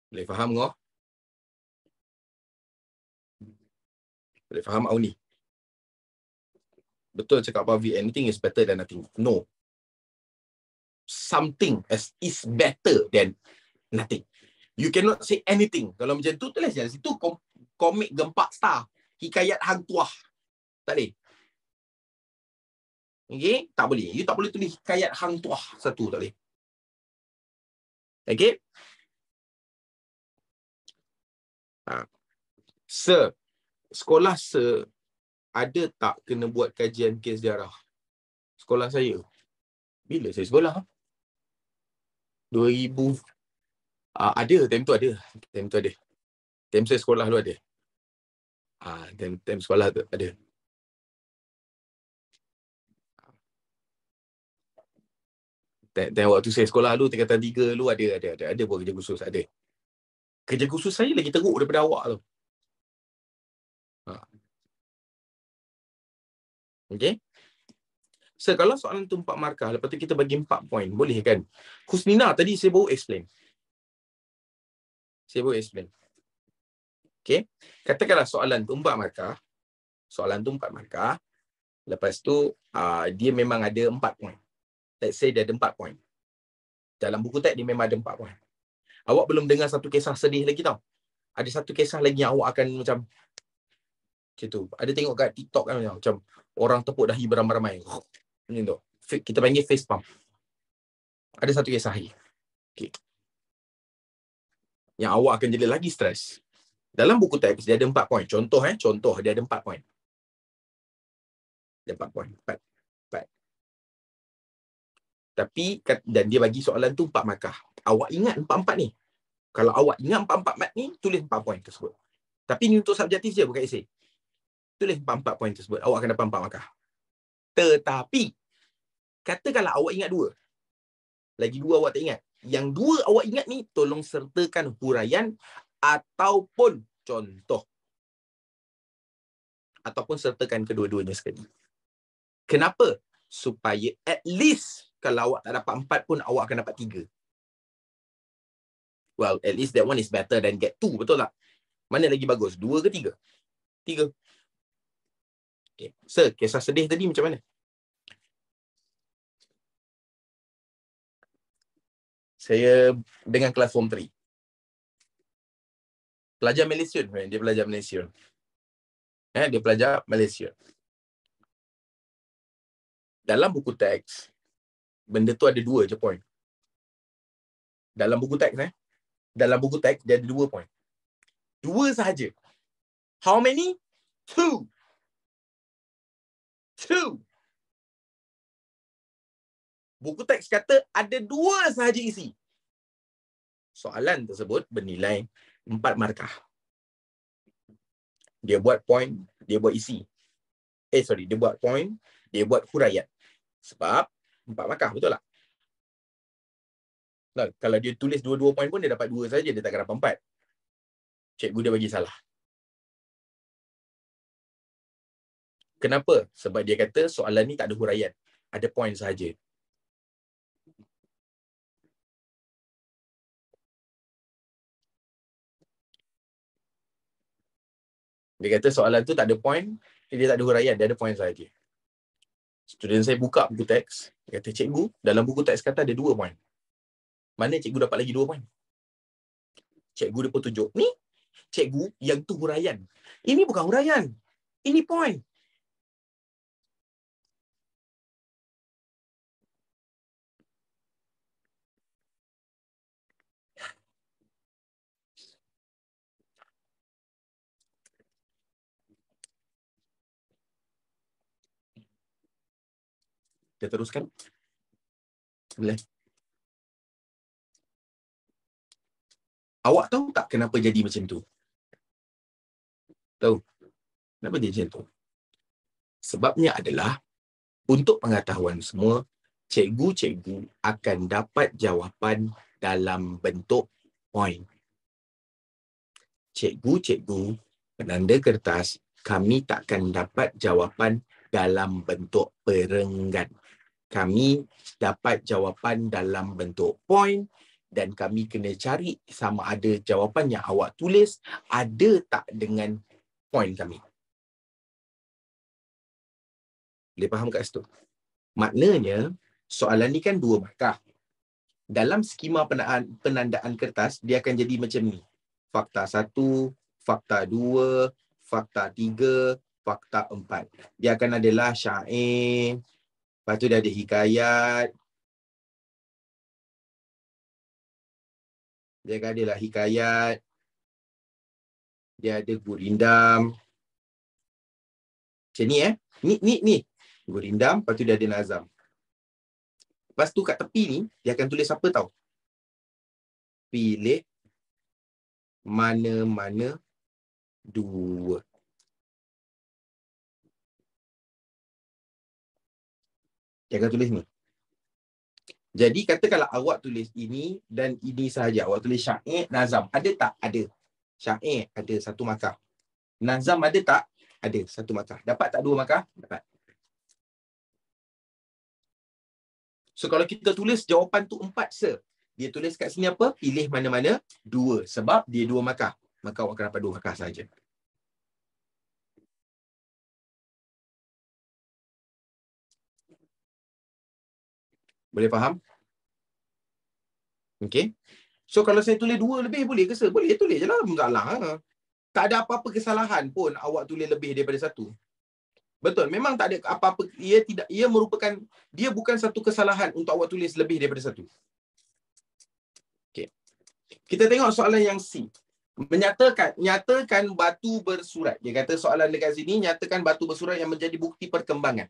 Boleh faham kau? Boleh faham Auni? Betul cakap Pavi, anything is better than nothing. No. Something is better than nothing. You cannot say anything. Kalau macam tu, tulis je. Situ komik gempak star. Hikayat hang tuah. Tak boleh. Okay? Tak boleh. You tak boleh tulis hikayat hang tuah 1. Tak boleh. Okay? Sir, sekolah sir ada tak kena buat kajian kes sejarah? Sekolah saya. Bila saya sekolah? 2000. Ada, time tu ada. Time saya sekolah tu ada. Time sekolah tu ada. Dan waktu saya sekolah dulu, tingkatan 3 dulu ada buat kerja khusus, ada. Kerja khusus saya lagi teruk daripada awak tu. Okey. So, kalau soalan tu 4 markah, lepas tu kita bagi 4 poin, boleh kan? Husnina tadi saya baru explain. Okey. Katakanlah soalan tu 4 markah. Lepas tu dia memang ada 4 poin. Let's say dia ada 4 poin. Dalam buku teks dia memang ada 4 poin. Awak belum dengar satu kisah sedih lagi tau. Ada satu kisah lagi yang awak akan macam tu. Ada tengok kat TikTok kan macam orang tepuk dahi beramai-ramai. Macam tu. Kita panggil face pump. Ada satu kisah lagi. Okay. Yang awak akan jadi lagi stres. Dalam buku teks dia ada 4 poin. Contoh dia ada 4 poin. Dia 4 poin. 4. Tapi dan dia bagi soalan tu 4 markah. Awak ingat 4-4 ni. Kalau awak ingat 4-4 ni, tulis 4 poin tersebut. Tapi ni untuk subjektif je, bukan esei. Tulis 4 poin tersebut. Awak akan dapat 4 markah. Tetapi, katakanlah awak ingat 2. Lagi 2 awak tak ingat. Yang 2 awak ingat ni, tolong sertakan huraian ataupun contoh. Ataupun sertakan kedua-duanya sekali. Kenapa? Supaya at least kalau awak tak dapat 4 pun, awak akan dapat 3. Well, at least that one is better than get 2. Betul tak? Mana lagi bagus? 2 ke 3? 3. Okay. Sir, kisah sedih tadi macam mana? Saya dengan kelas form 3. Pelajar Malaysia. Dia pelajar Malaysia. Dia pelajar Malaysia. Dalam buku teks, benda tu ada 2 je point. Dalam buku teks, dia ada 2 point. 2 sahaja. How many? 2. Buku teks kata ada 2 sahaja isi. Soalan tersebut bernilai 4 markah. Dia buat point, dia buat isi. Dia buat point, dia buat huraian. Sebab 4 markah, betul tak? Nah, kalau dia tulis 2 poin pun dia dapat 2 saja, dia takkan dapat 4. Cikgu dia bagi salah. Kenapa? Sebab dia kata soalan ni tak ada huraian. Ada poin sahaja. Dia kata soalan tu tak ada poin, dia tak ada huraian, dia ada poin sahaja. Student saya buka buku teks, dia kata, cikgu, dalam buku teks kata ada 2 poin. Mana cikgu dapat lagi 2 poin? Cikgu dia pun tunjuk, ni cikgu yang tu huraian. Ini bukan huraian. Ini poin. Kita teruskan. Boleh. Awak tahu tak kenapa jadi macam tu? Tahu? Kenapa dia macam tu? Sebabnya adalah, untuk pengetahuan semua, cikgu-cikgu akan dapat jawapan dalam bentuk poin. Cikgu-cikgu penanda kertas, kami takkan dapat jawapan dalam bentuk perenggan. Kami dapat jawapan dalam bentuk poin dan kami kena cari sama ada jawapan yang awak tulis ada tak dengan poin kami. Boleh faham kat situ? Maknanya, soalan ni kan 2 markah. Dalam skema penandaan kertas, dia akan jadi macam ni. Fakta 1, fakta 2, fakta 3, fakta 4. Dia akan adalah syair, lepas tu dia ada hikayat. Dia akan adalah hikayat. Dia ada gurindam. Macam ni Ni. Gurindam, lepas tu dia ada nazam. Lepas tu kat tepi ni, dia akan tulis apa tau? Pilih mana-mana 2. Dia akan tulis ni. Jadi katakanlah awak tulis ini dan ini sahaja. Awak tulis syair, nazam. Ada tak? Ada. Syair ada 1 markah. Nazam ada tak? Ada 1 markah. Dapat tak 2 markah? Dapat. So kalau kita tulis jawapan tu 4, sir. Dia tulis kat sini apa? Pilih mana-mana 2. Sebab dia 2 markah. Maka awak akan dapat 2 markah saja. Boleh faham? Okay. So kalau saya tulis 2 lebih boleh ke, sir? Boleh, tulis je lah. Enggak lah. Tak ada apa-apa kesalahan pun awak tulis lebih daripada 1. Betul, memang tak ada apa-apa. Ia merupakan, dia bukan satu kesalahan untuk awak tulis lebih daripada 1. Okay. Kita tengok soalan yang C. Nyatakan batu bersurat. Dia kata soalan dekat sini, nyatakan batu bersurat yang menjadi bukti perkembangan.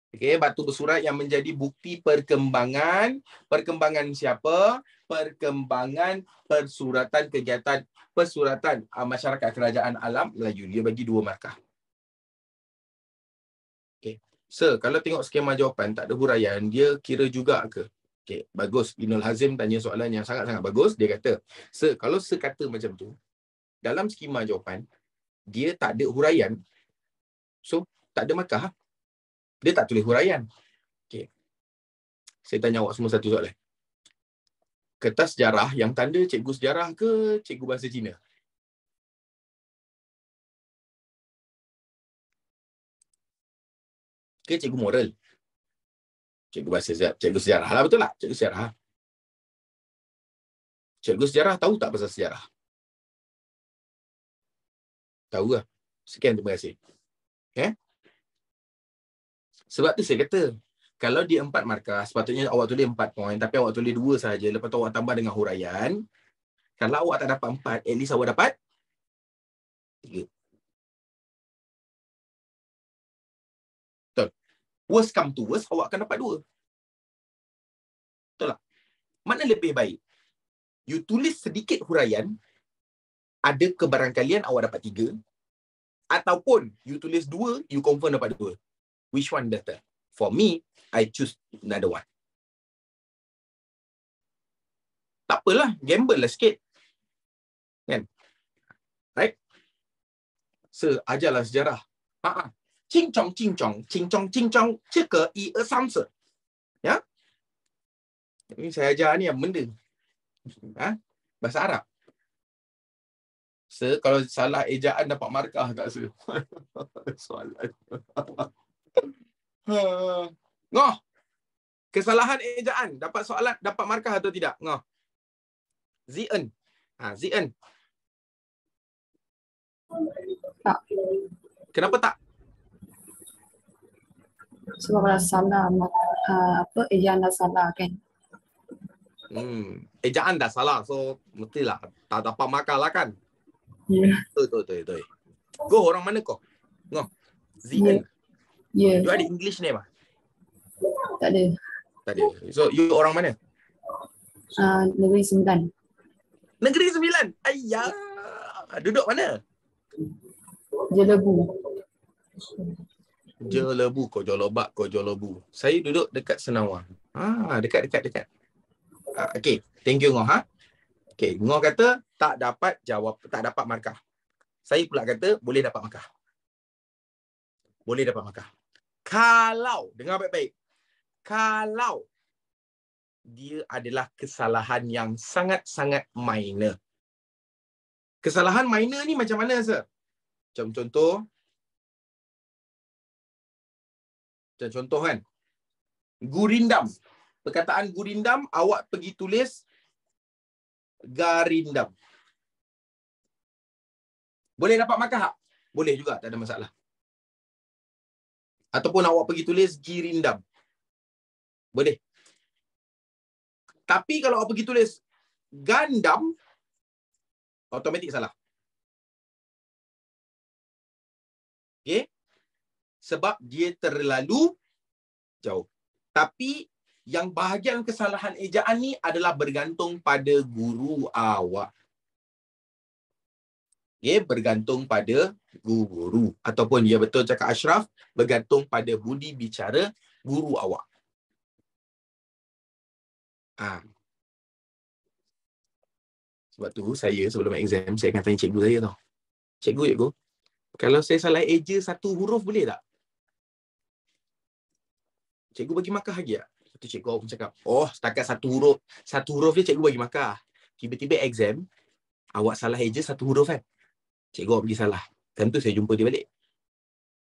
Okey, batu bersurat yang menjadi bukti perkembangan. Perkembangan siapa? Perkembangan persuratan kegiatan persuratan masyarakat kerajaan alam Melayu. Dia bagi 2 markah. Okey. Sir, kalau tengok skema jawapan tak ada huraian, dia kira juga ke? Okey, bagus. Ibnul Hazim tanya soalan yang sangat-sangat bagus. Dia kata, sir, kalau sir kata macam tu, dalam skema jawapan, dia tak ada huraian. So, tak ada markah. Dia tak tulis huraian. Okey. Saya tanya awak semua satu soalan. Kertas sejarah yang tanda cikgu sejarah ke cikgu bahasa Cina? Ke cikgu moral? Cikgu bahasa sejarah. Cikgu sejarah lah, betul tak? Cikgu sejarah. Cikgu sejarah tahu tak pasal sejarah? Tahu lah. Sekian, terima kasih. Okay? Sebab tu saya kata, kalau dia 4 markah, sepatutnya awak tulis 4 poin, tapi awak tulis 2 saja. Lepas tu awak tambah dengan huraian. Kalau awak tak dapat 4, at least awak dapat 3. Betul. Worst come to worst, awak akan dapat 2. Betul tak? Mana lebih baik? You tulis sedikit huraian, ada kebarangkalian awak dapat 3. Ataupun you tulis 2, you confirm dapat 2. Which one better? For me, I choose another one. Tak apalah, gamble lah sikit. Kan? Right? Ajarlah sejarah. Cincong, cincong, cincong, cincong, ceka, 1, 2, 3. Ya? Ini saya ajar ni yang benda. Bahasa Arab. Kalau salah ejaan dapat markah tak, sir? Soalan. Ngoh. Kesalahan ejaan dapat soalan, dapat markah atau tidak? Ngoh. Zien. Zien. Tak. Kenapa tak? Sebab kalau salah, ejaan dah salah kan. Ejaan dah salah, so mestilah tak dapat markah lah kan? Ya. Betul. Go, orang mana kau? Ngoh. Zien. Ya. You ada English name? Tak ada. Tak ada. So, you orang mana? Negeri Sembilan. Negeri Sembilan? Ayah. Duduk mana? Jelebu. Jelebu, Kojolobak, Kojolobu. Saya duduk dekat Senawang. Dekat. Okay, thank you, Ngoh. Okay, Ngoh kata tak dapat jawab, tak dapat markah. Saya pula kata boleh dapat markah. Boleh dapat markah. Kalau, dengar baik-baik. Kalau dia adalah kesalahan yang sangat-sangat minor. Kesalahan minor ni macam mana, sir? Macam contoh kan. Gurindam. Perkataan gurindam, awak pergi tulis garindam. Boleh dapat markah tak? Boleh juga, tak ada masalah. Ataupun awak pergi tulis girindam. Boleh. Tapi kalau awak pergi tulis gandam, automatik salah. Okay? Sebab dia terlalu jauh. Tapi yang bahagian kesalahan ejaan ni adalah bergantung pada guru awak. Okay? Bergantung pada guru. Ataupun dia betul cakap Ashraf, bergantung pada budi bicara guru awak. Sebab tu saya sebelum exam, saya akan tanya cikgu saya tau. Cikgu, kalau saya salah eja 1 huruf boleh tak? Cikgu bagi markah lagi tak? Tu cikgu awak pun cakap, oh setakat satu huruf je cikgu bagi markah. Tiba-tiba exam, awak salah eja satu huruf kan. Cikgu awak pergi salah. Time tu saya jumpa dia balik.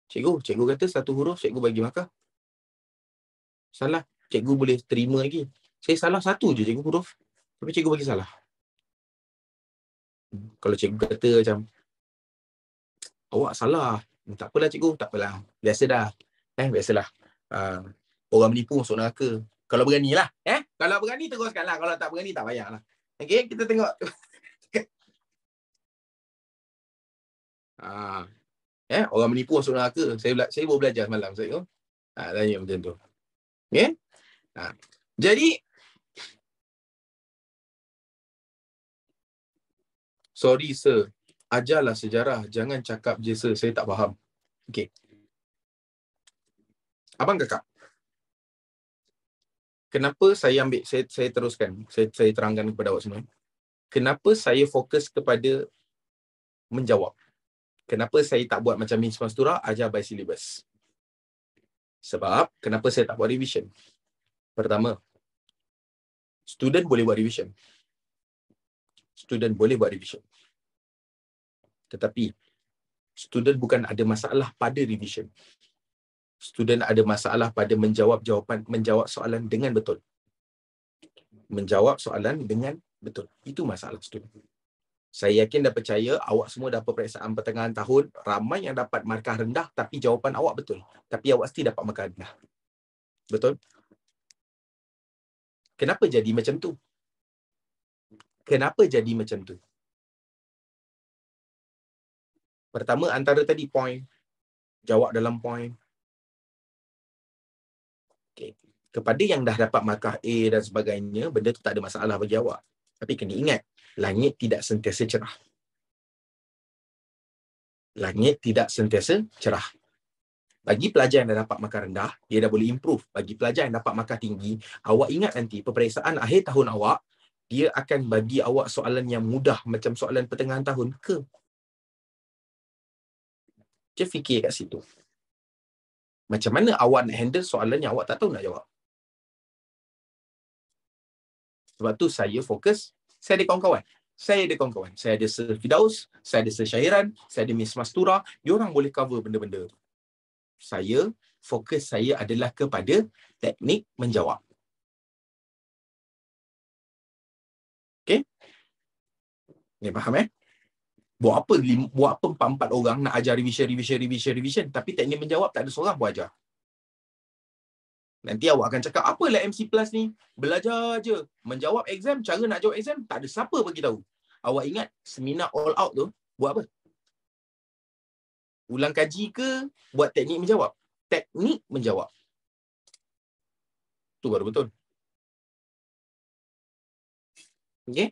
Cikgu kata satu huruf cikgu bagi markah. Salah. Cikgu boleh terima lagi. Saya salah satu je cikgu huruf. Tapi cikgu bagi salah. Kalau cikgu kata macam, awak salah. Tak apalah cikgu, tak apalah. Biasa dah. Biasalah. Orang menipu masuk neraka. Kalau berani lah. Kalau berani teruskan lah. Kalau tak berani tak payahlah. Okay, kita tengok. Orang menipu masuk neraka. Saya baru belajar semalam. Saya tanya macam tu. Okay? Jadi, sorry sir. Ajarlah sejarah. Jangan cakap je sir. Saya tak faham. Okay. Abang kakak. Kenapa saya ambil, saya teruskan. Saya terangkan kepada awak semua. Kenapa saya fokus kepada menjawab? Kenapa saya tak buat macam Miss Mastura, ajar by syllabus? Sebab, kenapa saya tak buat revision? Pertama, student boleh buat revision. Tetapi, student bukan ada masalah pada revision. Student ada masalah pada menjawab soalan dengan betul. Menjawab soalan dengan betul. Itu masalah student. Saya yakin dan percaya awak semua dapat peperiksaan pertengahan tahun, ramai yang dapat markah rendah tapi jawapan awak betul. Tapi awak mesti dapat markah rendah. Betul? Kenapa jadi macam tu? Pertama, antara tadi point, jawab dalam point. Okay. Kepada yang dah dapat markah A dan sebagainya, benda tu tak ada masalah bagi awak. Tapi kena ingat, langit tidak sentiasa cerah. Bagi pelajar yang dah dapat markah rendah, dia dah boleh improve. Bagi pelajar yang dapat markah tinggi, awak ingat nanti peperiksaan akhir tahun awak, dia akan bagi awak soalan yang mudah macam soalan pertengahan tahun ke? Dia fikir kat situ. Macam mana awak nak handle soalan yang awak tak tahu nak jawab? Sebab tu saya fokus, saya ada kawan-kawan. Saya ada Sir Fidaus, saya ada Sir Syairan, saya ada Miss Mastura. Diorang boleh cover benda-benda. Fokus saya adalah kepada teknik menjawab. Okay? Ni faham Buat apa 4 orang nak ajar revision, tapi teknik menjawab tak ada seorang pun ajar. Nanti awak akan cakap, apalah MC Plus ni? Belajar je. Menjawab exam, cara nak jawab exam, tak ada siapa bagi tahu. Awak ingat seminar all out tu buat apa? Ulang kaji ke buat teknik menjawab? Teknik menjawab. Tu baru betul. Okay?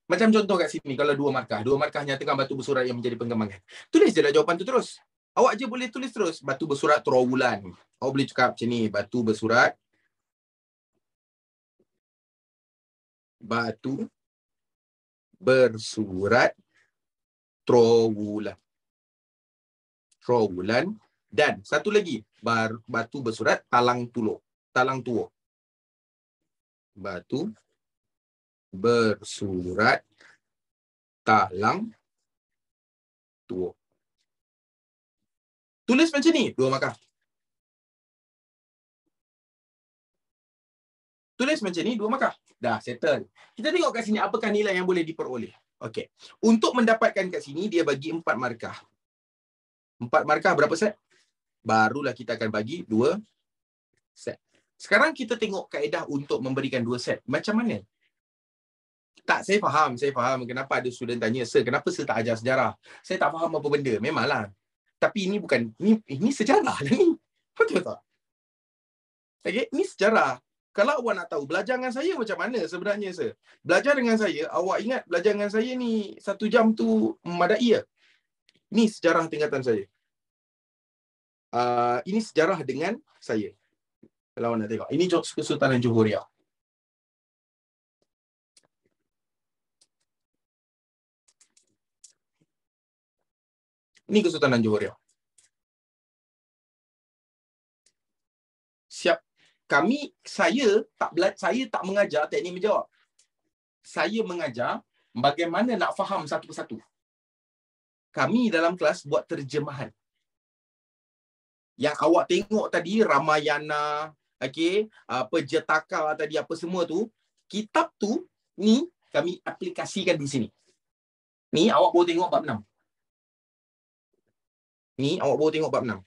Macam contoh kat sini, kalau 2 markah nyatakan batu bersurat yang menjadi penggambaran. Tulis je lah jawapan tu terus. Awak je boleh tulis terus, batu bersurat trawulan. Awak boleh cakap macam ni, batu bersurat trawulan. Dan satu lagi, batu bersurat talang tuo. Batu bersurat talang tuo. Tulis macam ni, 2 markah. Tulis macam ni, 2 markah. Dah, settle. Kita tengok kat sini, apakah nilai yang boleh diperoleh. Okey. Untuk mendapatkan kat sini, dia bagi 4 markah. 4 markah berapa set? Barulah kita akan bagi 2 set. Sekarang kita tengok kaedah untuk memberikan 2 set. Macam mana? Tak, saya faham. Kenapa ada student tanya, Sir, kenapa Sir tak ajar sejarah? Saya tak faham apa benda. Memanglah. Tapi ini bukan, ini sejarah lah ni. Betul tak? Okay, ini sejarah. Kalau awak nak tahu, belajar dengan saya macam mana sebenarnya, Sir? Belajar dengan saya, awak ingat belajar dengan saya ni 1 jam tu memadai ya? Ini sejarah tingkatan saya. Ini sejarah dengan saya. Kalau awak nak tengok. Ini Kesultanan Johor Riau. Ini Kesultanan Johor Riau. Siap. saya tak mengajar teknik menjawab. Saya mengajar bagaimana nak faham satu persatu. Kami dalam kelas buat terjemahan. Yang awak tengok tadi, Ramayana, okey, Jetaka tadi, apa semua tu, kitab tu, ni kami aplikasikan di sini. Ni awak baru tengok bab 6. Ni awak baru tengok bab 6.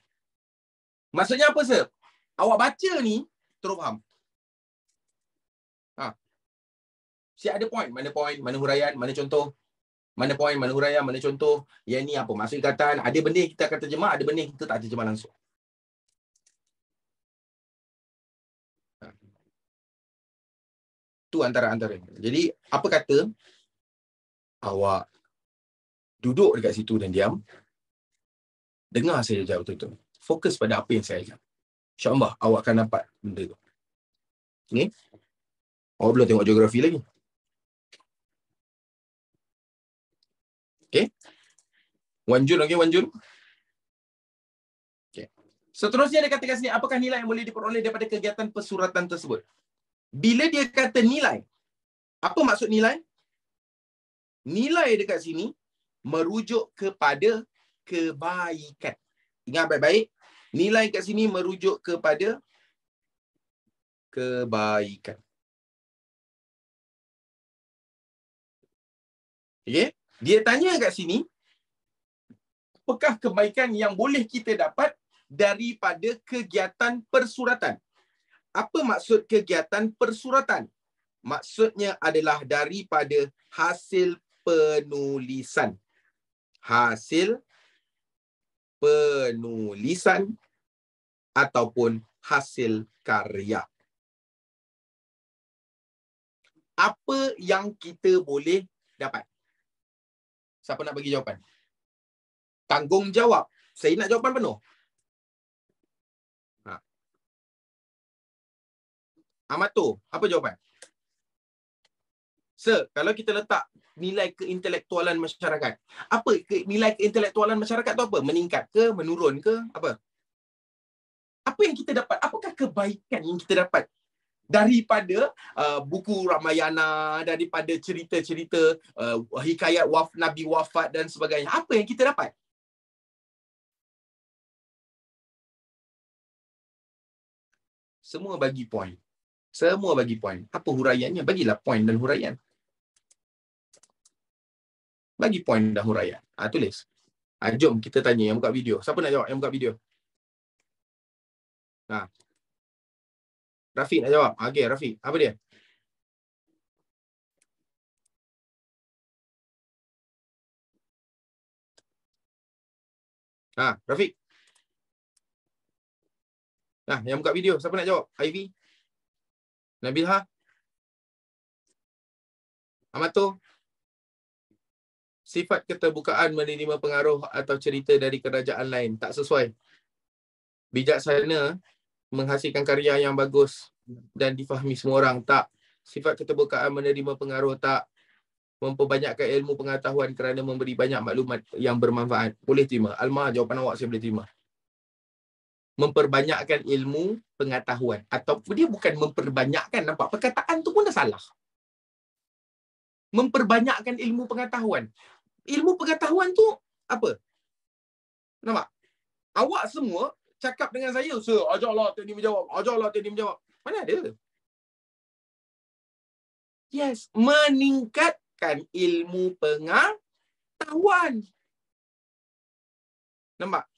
Maksudnya apa, sir? Awak baca ni, terus faham. Siap ada point, mana huraian, mana contoh. Mana point, mana huraian, mana contoh. Yang ni apa maksud ikatan. Ada benda yang kita akan terjemah, ada benda yang kita tak terjemah langsung. Tu antara-antara. Jadi, apa kata awak duduk dekat situ dan diam, dengar saya ajar betul-betul. Fokus pada apa yang saya ajar. InsyaAllah, awak akan dapat benda tu. Okay? Awak belum tengok geografi lagi. Okay? Wan Jun, okay, Wan Jun? Okay. Seterusnya dia katakan sini, apakah nilai yang boleh diperoleh daripada kegiatan persuratan tersebut? Bila dia kata nilai, apa maksud nilai? Nilai dekat sini merujuk kepada kebaikan. Ingat baik-baik, nilai kat sini merujuk kepada kebaikan. Okay? Dia tanya kat sini, apakah kebaikan yang boleh kita dapat daripada kegiatan persuratan? Apa maksud kegiatan persuratan? Maksudnya adalah daripada hasil penulisan. Hasil penulisan ataupun hasil karya. Apa yang kita boleh dapat? Siapa nak bagi jawapan? Tanggungjawab. Saya nak jawapan penuh. Amato, apa jawapan? Sir, kalau kita letak nilai keintelektualan masyarakat, apa nilai keintelektualan masyarakat tu apa? Meningkat ke, menurun ke, apa? Apa yang kita dapat? Apakah kebaikan yang kita dapat daripada buku Ramayana, daripada cerita-cerita hikayat Nabi wafat dan sebagainya? Apa yang kita dapat? Semua bagi point. Semua bagi point. Apa huraiannya? Bagilah point dan huraian. Bagi point dan huraian. Tulis. Jom kita tanya yang buka video. Siapa nak jawab yang buka video? Rafiq nak jawab. Okey, Rafiq. Apa dia? Rafiq. Yang buka video. Siapa nak jawab? Ivy? Nabilha? Amato? Sifat keterbukaan menerima pengaruh atau cerita dari kerajaan lain. Tak sesuai. Bijaksana menghasilkan karya yang bagus dan difahami semua orang. Tak. Sifat keterbukaan menerima pengaruh. Tak. Memperbanyakkan ilmu pengetahuan kerana memberi banyak maklumat yang bermanfaat. Boleh terima. Alma, jawapan awak saya boleh terima. Memperbanyakkan ilmu pengetahuan. Atau dia bukan memperbanyakkan. Nampak? Perkataan tu pun dah salah. Memperbanyakkan ilmu pengetahuan. Ilmu pengetahuan tu apa? Nampak? Awak semua cakap dengan saya, sir, ajarlah teknik menjawab. Ajarlah teknik menjawab. Mana ada? Yes. Meningkatkan ilmu pengetahuan. Nampak?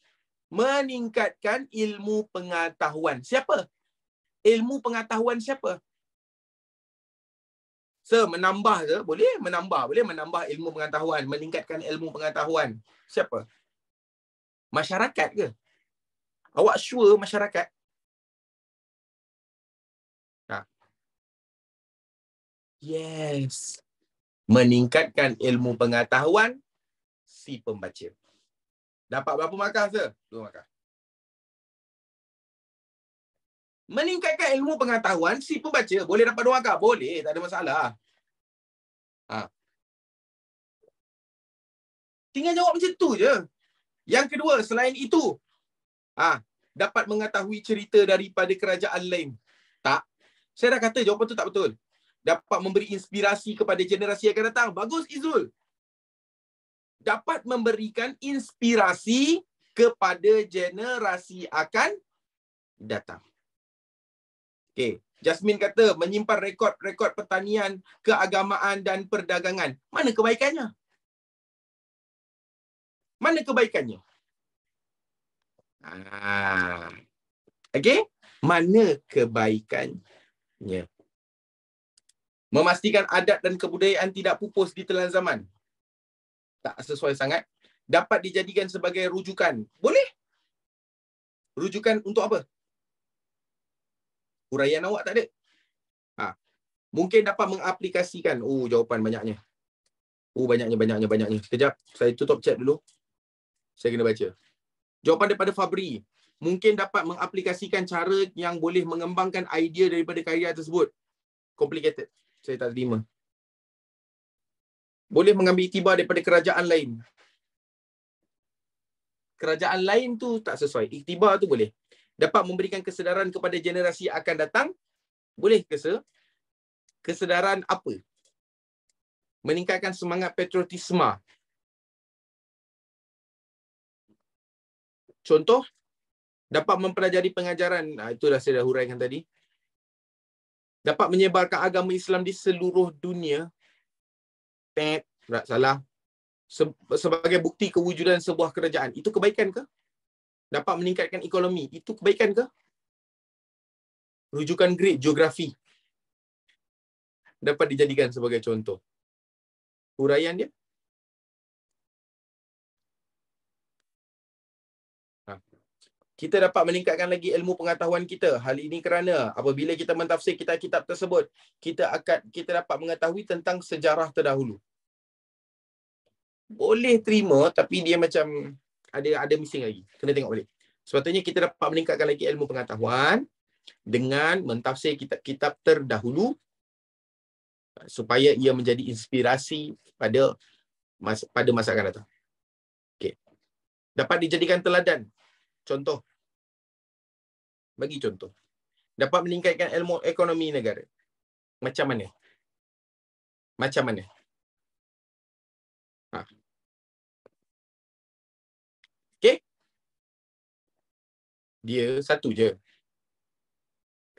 Meningkatkan ilmu pengetahuan. Siapa? Ilmu pengetahuan siapa? Sir, menambah ke? Boleh menambah. Boleh menambah ilmu pengetahuan. Meningkatkan ilmu pengetahuan. Siapa? Masyarakat ke? Awak sure masyarakat? Yes. Meningkatkan ilmu pengetahuan si pembaca. Dapat berapa markah, sir? 2 markah. Meningkatkan ilmu pengetahuan si pembaca. Boleh dapat 2 markah? Boleh, tak ada masalah. Tinggal jawab macam tu je. Yang kedua, selain itu, dapat mengetahui cerita daripada kerajaan lain. Tak. Saya dah kata jawapan tu tak betul. Dapat memberi inspirasi kepada generasi yang akan datang. Bagus, Izul. Dapat memberikan inspirasi kepada generasi akan datang. Okey. Jasmine kata menyimpan rekod-rekod pertanian, keagamaan dan perdagangan. Mana kebaikannya? Mana kebaikannya? Okey? Mana kebaikannya? Memastikan adat dan kebudayaan tidak pupus di telan zaman. Tak sesuai sangat. Dapat dijadikan sebagai rujukan. Boleh? Rujukan untuk apa? Huraian awak tak ada. Mungkin dapat mengaplikasikan. Jawapan banyaknya. Banyaknya. Sekejap, saya tutup chat dulu. Saya kena baca. Jawapan daripada Fabri. Mungkin dapat mengaplikasikan cara yang boleh mengembangkan idea daripada karya tersebut. Complicated. Saya tak terima. Boleh mengambil iktibar daripada kerajaan lain. Kerajaan lain tu tak sesuai. Iktibar tu boleh. Dapat memberikan kesedaran kepada generasi akan datang. Boleh ke kesedaran apa? Meningkatkan semangat patriotisme. Contoh, dapat mempelajari pengajaran. Itu dah saya dah huraikan tadi. Dapat menyebarkan agama Islam di seluruh dunia. Tak salah. Sebagai bukti kewujudan sebuah kerajaan. Itu kebaikan ke? Dapat meningkatkan ekonomi. Itu kebaikan ke? Rujukan grade geografi dapat dijadikan sebagai contoh. Huraian dia. Kita dapat meningkatkan lagi ilmu pengetahuan kita. Hal ini kerana apabila kita mentafsir kitab-kitab tersebut, kita dapat mengetahui tentang sejarah terdahulu. Boleh terima, tapi dia macam ada missing lagi. Kena tengok balik. Sepatutnya kita dapat meningkatkan lagi ilmu pengetahuan dengan mentafsir kitab-kitab terdahulu supaya ia menjadi inspirasi pada masa akan datang. Okey. Dapat dijadikan teladan. Contoh. Bagi contoh. Dapat meningkatkan ilmu ekonomi negara. Macam mana? Okey? Dia satu je.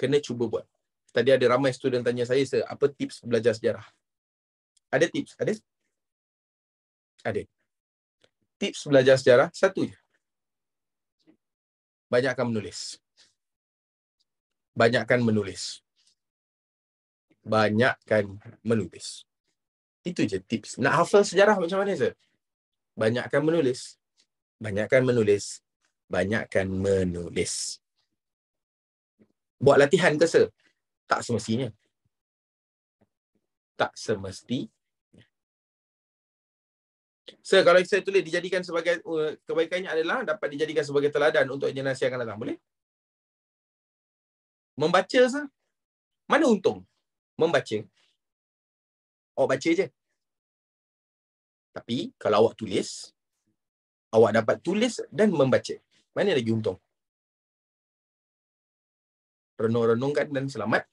Kena cuba buat. Tadi ada ramai student tanya saya, apa tips belajar sejarah? Ada tips? Ada. Tips belajar sejarah, satu je. Banyakkan menulis. Itu je tips. Nak hafal sejarah macam mana, sir? Banyakkan menulis. Buat latihan ke, sir? Tak semestinya. Sir, kalau saya tulis dijadikan sebagai kebaikannya adalah dapat dijadikan sebagai teladan untuk generasi yang akan datang. Boleh? Membaca, sir? Mana untung? Membaca. Awak baca je. Tapi kalau awak tulis, awak dapat tulis dan membaca. Mana lagi untung? Renung-renungkan dan selamat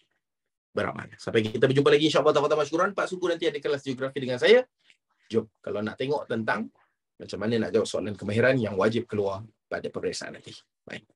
beramal. Sampai kita berjumpa lagi, insya-Allah. Tafadhal masykuran. Pak Suku nanti ada kelas geografi dengan saya. Jom, kalau nak tengok tentang macam mana nak jawab soalan kemahiran yang wajib keluar pada peperiksaan nanti. Baik.